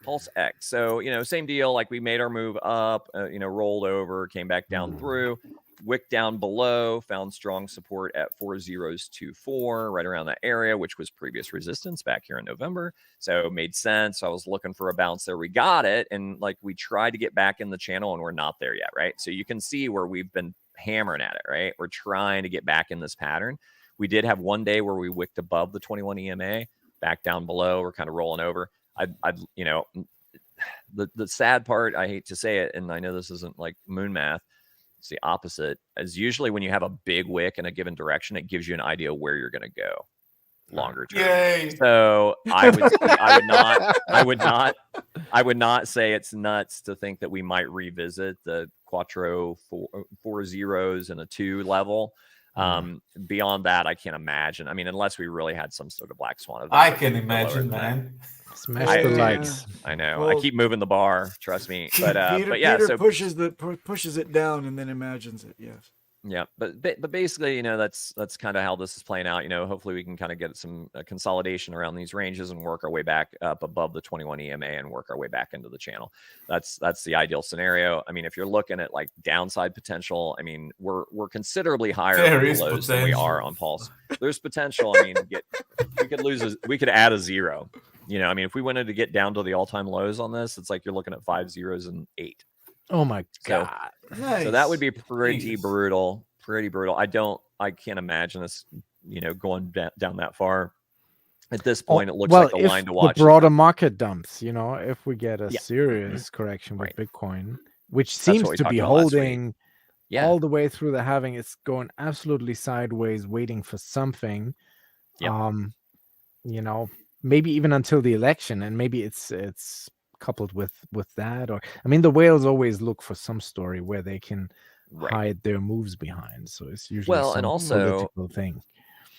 [SPEAKER 9] Pulse X. So same deal. Like we made our move up. Rolled over, came back down through. Wick down below, found strong support at 4024, right around that area, which was previous resistance back here in November. So it made sense. I was looking for a bounce there. We got it. And like we tried to get back in the channel and we're not there yet, right? So you can see where we've been hammering at it, right? We're trying to get back in this pattern. We did have one day where we wicked above the 21 EMA, back down below. We're kind of rolling over. The sad part, I hate to say it, and I know this isn't like moon math, it's the opposite, is usually when you have a big wick in a given direction, it gives you an idea where you're going to go longer term.
[SPEAKER 11] Yay.
[SPEAKER 9] So I would not say it's nuts to think that we might revisit the Quattro four zeros and a 2 level. Beyond that, I can't imagine. I mean, unless we really had some sort of black swan event.
[SPEAKER 11] I can imagine, man.
[SPEAKER 7] Smash the likes.
[SPEAKER 9] I know.
[SPEAKER 8] Well,
[SPEAKER 9] I keep moving the bar. Trust me. But yeah,
[SPEAKER 8] Peter
[SPEAKER 9] so
[SPEAKER 8] pushes it down and then imagines it. Yes.
[SPEAKER 9] yeah, but basically, that's kind of how this is playing out. Hopefully we can kind of get some consolidation around these ranges and work our way back up above the 21 EMA and work our way back into the channel. That's the ideal scenario. I mean, if you're looking at like downside potential, I mean, we're considerably higher
[SPEAKER 11] There
[SPEAKER 9] on
[SPEAKER 11] is
[SPEAKER 9] lows than we are on Pulse. There's potential. I mean, we could add a 0. I mean, if we wanted to get down to the all-time lows on this, it's like you're looking at 5 zeros and 8.
[SPEAKER 7] Oh my
[SPEAKER 9] So,
[SPEAKER 7] god.
[SPEAKER 8] Nice.
[SPEAKER 9] so that would be pretty
[SPEAKER 11] Jesus.
[SPEAKER 9] brutal. Pretty brutal. I can't imagine us, going down that far. At this point, it looks like a line to watch.
[SPEAKER 7] The broader market dumps, if we get a
[SPEAKER 9] Yeah.
[SPEAKER 7] serious correction with
[SPEAKER 9] Right.
[SPEAKER 7] Bitcoin, which
[SPEAKER 9] That's
[SPEAKER 7] seems
[SPEAKER 9] what we
[SPEAKER 7] to
[SPEAKER 9] talked
[SPEAKER 7] be
[SPEAKER 9] about last week.
[SPEAKER 7] holding
[SPEAKER 9] Yeah.
[SPEAKER 7] all the way through the halving, it's going absolutely sideways, waiting for something.
[SPEAKER 9] Yep.
[SPEAKER 7] Maybe even until the election, and maybe it's coupled with that, or I mean, the whales always look for some story where they can
[SPEAKER 9] Right.
[SPEAKER 7] hide their moves behind. So it's usually
[SPEAKER 9] Well, and
[SPEAKER 7] some
[SPEAKER 9] also-
[SPEAKER 7] political thing.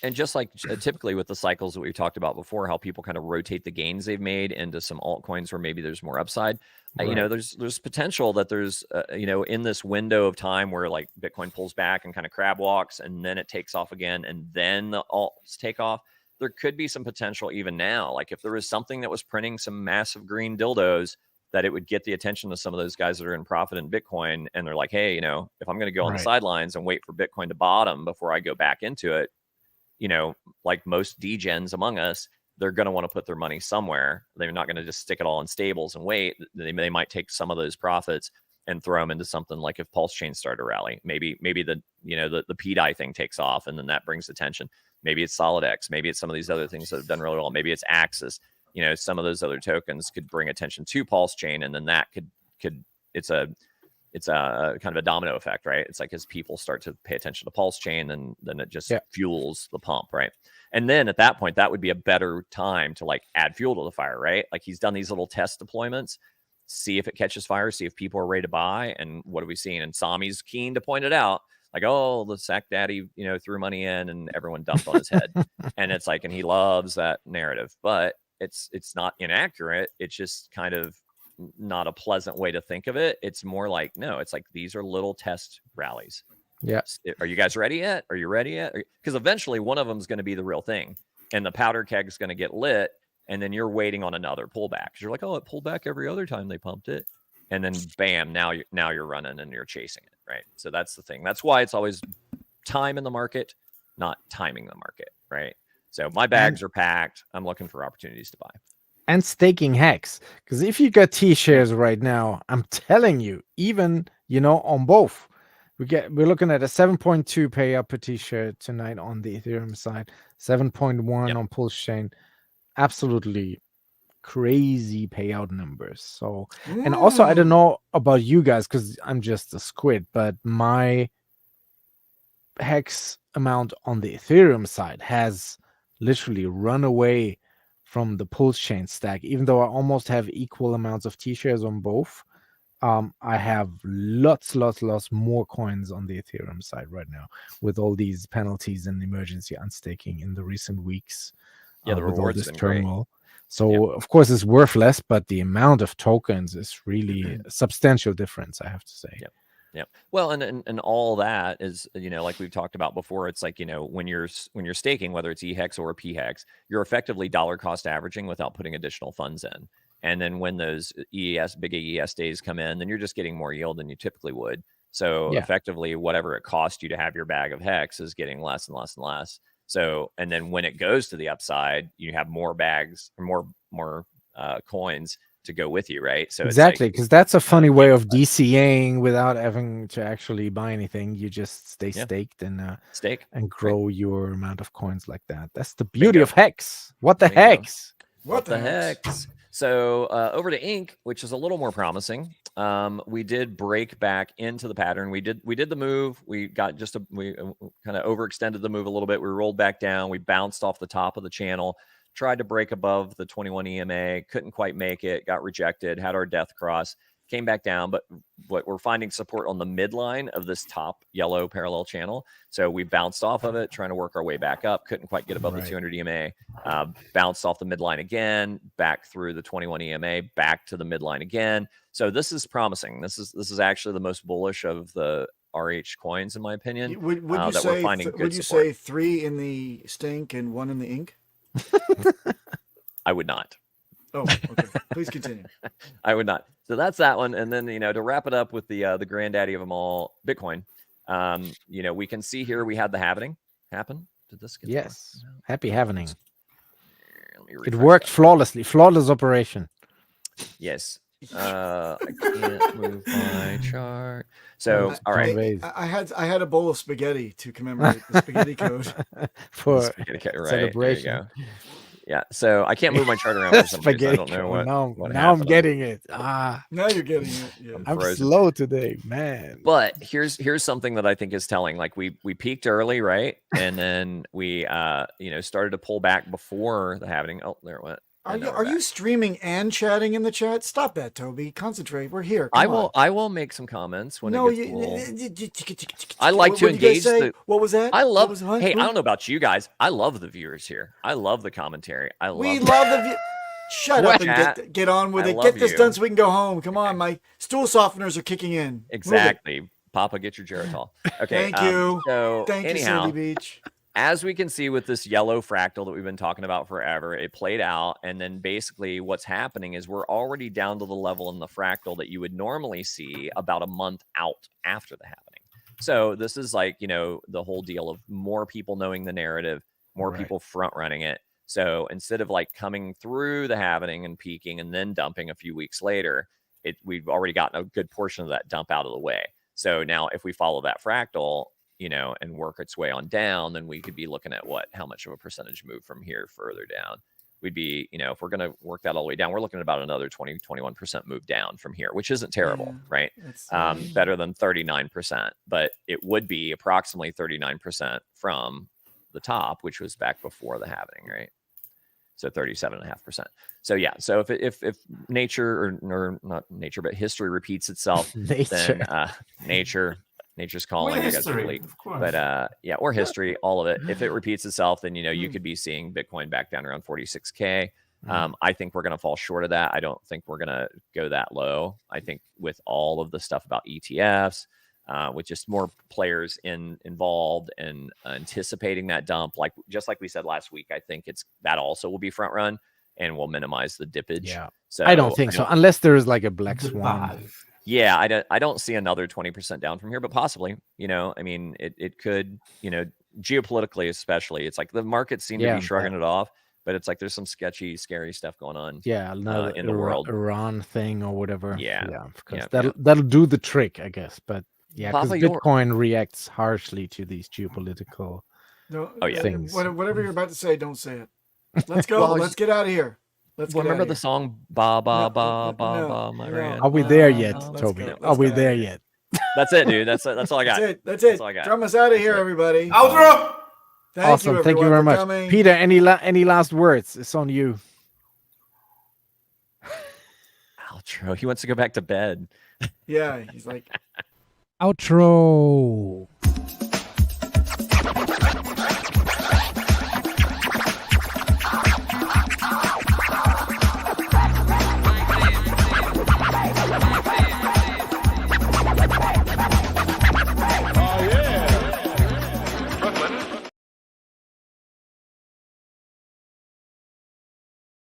[SPEAKER 9] And just like typically with the cycles that we've talked about before, how people kind of rotate the gains they've made into some altcoins where maybe there's more upside.
[SPEAKER 7] Right.
[SPEAKER 9] There's potential that there's, in this window of time where like Bitcoin pulls back and kind of crab walks and then it takes off again and then the alts take off. There could be some potential even now. Like if there was something that was printing some massive green dildos, that it would get the attention of some of those guys that are in profit in Bitcoin. And they're like, hey, if I'm going to go on the
[SPEAKER 7] Right.
[SPEAKER 9] sidelines and wait for Bitcoin to bottom before I go back into it, like most degens among us, they're going to want to put their money somewhere. They're not going to just stick it all in stables and wait. They might take some of those profits and throw them into something like if Pulsechain started a rally. Maybe the PDI thing takes off and then that brings attention. Maybe it's SolidX. Maybe it's some of these other things that have done really well. Maybe it's Axis. Some of those other tokens could bring attention to Pulsechain, and then that could it's a kind of a domino effect, right? It's like as people start to pay attention to Pulsechain, then it just fuels the pump, right? And then at that point, that would be a better time to like add fuel to the fire, right? Like he's done these little test deployments, see if it catches fire, see if people are ready to buy, and what are we seeing? And Sami's keen to point it out. Like, oh, the sack daddy, threw money in and everyone dumped on his head. And it's like, and he loves that narrative, but it's not inaccurate. It's just kind of not a pleasant way to think of it. It's more like, no, it's like, these are little test rallies.
[SPEAKER 7] Yeah.
[SPEAKER 9] Are you guys ready yet? Are you ready yet? Because eventually one of them is going to be the real thing. And the powder keg is going to get lit. And then you're waiting on another pullback. Because you're like, oh, it pulled back every other time they pumped it. And then bam, now you're running and you're chasing it, right? So that's the thing. That's why it's always time in the market, not timing the market, right? So my bags are packed. I'm looking for opportunities to buy.
[SPEAKER 7] And staking Hex, because if you got T-shares right now, I'm telling you, even on both, we're looking at a 7.2 payout per T-shirt tonight on the Ethereum side, 7.1 on Pulsechain. Absolutely crazy payout numbers. So, and also I don't know about you guys because I'm just a squid, but my hex amount on the Ethereum side has literally run away from the Pulsechain stack, even though I almost have equal amounts of T-shares on both. I have lots more coins on the Ethereum side right now with all these penalties and emergency unstaking in the recent weeks.
[SPEAKER 9] Yeah, the
[SPEAKER 7] with all
[SPEAKER 9] rewards
[SPEAKER 7] this
[SPEAKER 9] been great.
[SPEAKER 7] turmoil. So of course it's worth less, but the amount of tokens is really a substantial difference, I have to say.
[SPEAKER 9] Yeah. Well, and all that is, like we've talked about before, it's like, when you're staking, whether it's EHEX or PHEX, you're effectively dollar cost averaging without putting additional funds in. And then when those big AES days come in, then you're just getting more yield than you typically would. So effectively, whatever it cost you to have your bag of hex is getting less and less and less. So, and then when it goes to the upside, you have more bags or more coins to go with you, right? So
[SPEAKER 7] exactly, because that's a funny way of DCAing without having to actually buy anything. You just stay staked and grow your amount of coins like that. That's the beauty of hex. What the hex?
[SPEAKER 9] What the hex? So over to Ink, which is a little more promising. We did break back into the pattern. We did the move. We got we kind of overextended the move a little bit. We rolled back down. We bounced off the top of the channel, tried to break above the 21 EMA, couldn't quite make it, got rejected, had our death cross, came back down. But what we're finding support on the midline of this top yellow parallel channel. So we bounced off of it, trying to work our way back up, couldn't quite get above the 200 EMA, bounced off the midline again, back through the 21 EMA, back to the midline again. So this is promising. This is actually the most bullish of the RH coins, in my opinion.
[SPEAKER 8] Would you say 3 in the stink and 1 in the ink?
[SPEAKER 9] I would not.
[SPEAKER 8] Oh, okay. Please continue.
[SPEAKER 9] I would not. So that's that one. And then, to wrap it up with the granddaddy of them all, Bitcoin. We can see here we had the halving happen. Did this get
[SPEAKER 7] happy halving. It worked flawlessly. Flawless operation.
[SPEAKER 9] Yes. I can't move my chart. So all right.
[SPEAKER 8] I had a bowl of spaghetti to commemorate the spaghetti code.
[SPEAKER 7] For
[SPEAKER 9] right,
[SPEAKER 7] celebration.
[SPEAKER 9] There you go. Yeah, so I can't move my chart around for some reason. I don't know what
[SPEAKER 7] now I'm getting it.
[SPEAKER 8] Now you're getting it. Yeah.
[SPEAKER 7] I'm slow today, man.
[SPEAKER 9] But here's something that I think is telling. Like we peaked early, right? And then we started to pull back before the halving. Oh, there it went.
[SPEAKER 8] Are you streaming and chatting in the chat? Stop that, Toby. Concentrate. We're here.
[SPEAKER 9] I will make some comments when it gets I like to engage.
[SPEAKER 8] What was that?
[SPEAKER 9] I love. Hey, I don't know about you guys. I love the viewers here. I love the commentary.
[SPEAKER 8] We love the. Shut up and get on with it. Get this done so we can go home. Come on, my stool softeners are kicking in.
[SPEAKER 9] Exactly, Papa. Get your Geritol. Okay.
[SPEAKER 8] Thank you.
[SPEAKER 9] So
[SPEAKER 8] thank you, Sandy Beach.
[SPEAKER 9] As we can see with this yellow fractal that we've been talking about forever, it played out. And then basically what's happening is we're already down to the level in the fractal that you would normally see about a month out after the happening. So this is like, the whole deal of more people knowing the narrative, more people front running it. So instead of like coming through the happening and peaking and then dumping a few weeks later, we've already gotten a good portion of that dump out of the way. So now if we follow that fractal, and work its way on down, then we could be looking at how much of a percentage move from here further down. We'd be, if we're going to work that all the way down, we're looking at about another 20-21% move down from here, which isn't terrible, right? Better than 39%, but it would be approximately 39% from the top, which was back before the halving, right? So 37.5%. So yeah. So if nature or not nature, but history repeats itself, then nature's calling. You guys are late. But or history, all of it. If it repeats itself, then you could be seeing Bitcoin back down around 46K. I think we're going to fall short of that. I don't think we're going to go that low. I think with all of the stuff about ETFs, with just more players involved and anticipating that dump, just like we said last week, I think that also will be front run and will minimize the dippage.
[SPEAKER 7] Yeah.
[SPEAKER 9] So
[SPEAKER 7] I don't think so, unless there is like a black swan.
[SPEAKER 9] Yeah, I don't see another 20% down from here, but possibly, I mean, it could, geopolitically, especially, it's like the markets seem to be shrugging it off, but it's like there's some sketchy, scary stuff going on.
[SPEAKER 7] Yeah,
[SPEAKER 9] in the world,
[SPEAKER 7] Iran thing or whatever.
[SPEAKER 9] Yeah.
[SPEAKER 7] Because that'll do the trick, I guess. But Yeah, because
[SPEAKER 9] Papa, you're-
[SPEAKER 7] Bitcoin reacts harshly to these geopolitical
[SPEAKER 8] No,
[SPEAKER 9] Oh, yeah.
[SPEAKER 7] things.
[SPEAKER 8] Whatever you're about to say, don't say it. Let's go.
[SPEAKER 9] Well,
[SPEAKER 8] Let's get out of here. Let's get
[SPEAKER 9] remember
[SPEAKER 8] out
[SPEAKER 9] the
[SPEAKER 8] of here.
[SPEAKER 9] song "Ba Ba Ba Ba
[SPEAKER 8] no,
[SPEAKER 9] Ba"? My
[SPEAKER 8] no.
[SPEAKER 9] red
[SPEAKER 7] Are we there
[SPEAKER 9] bone.
[SPEAKER 7] yet,
[SPEAKER 8] Let's
[SPEAKER 7] Toby?
[SPEAKER 8] go. Let's
[SPEAKER 7] Are we
[SPEAKER 8] get
[SPEAKER 7] there
[SPEAKER 8] outta
[SPEAKER 7] yet?
[SPEAKER 9] That's it, dude. That's all I got.
[SPEAKER 8] That's it. That's it.
[SPEAKER 9] That's all I got.
[SPEAKER 8] Drum us out of here,
[SPEAKER 9] That's it.
[SPEAKER 8] everybody.
[SPEAKER 11] Outro.
[SPEAKER 7] Awesome. Thank you
[SPEAKER 8] everyone,
[SPEAKER 7] very
[SPEAKER 8] for
[SPEAKER 7] much.
[SPEAKER 8] coming.
[SPEAKER 7] Peter, any last words? It's on you.
[SPEAKER 9] Outro. He wants to go back to bed.
[SPEAKER 8] Yeah, he's like.
[SPEAKER 10] Outro.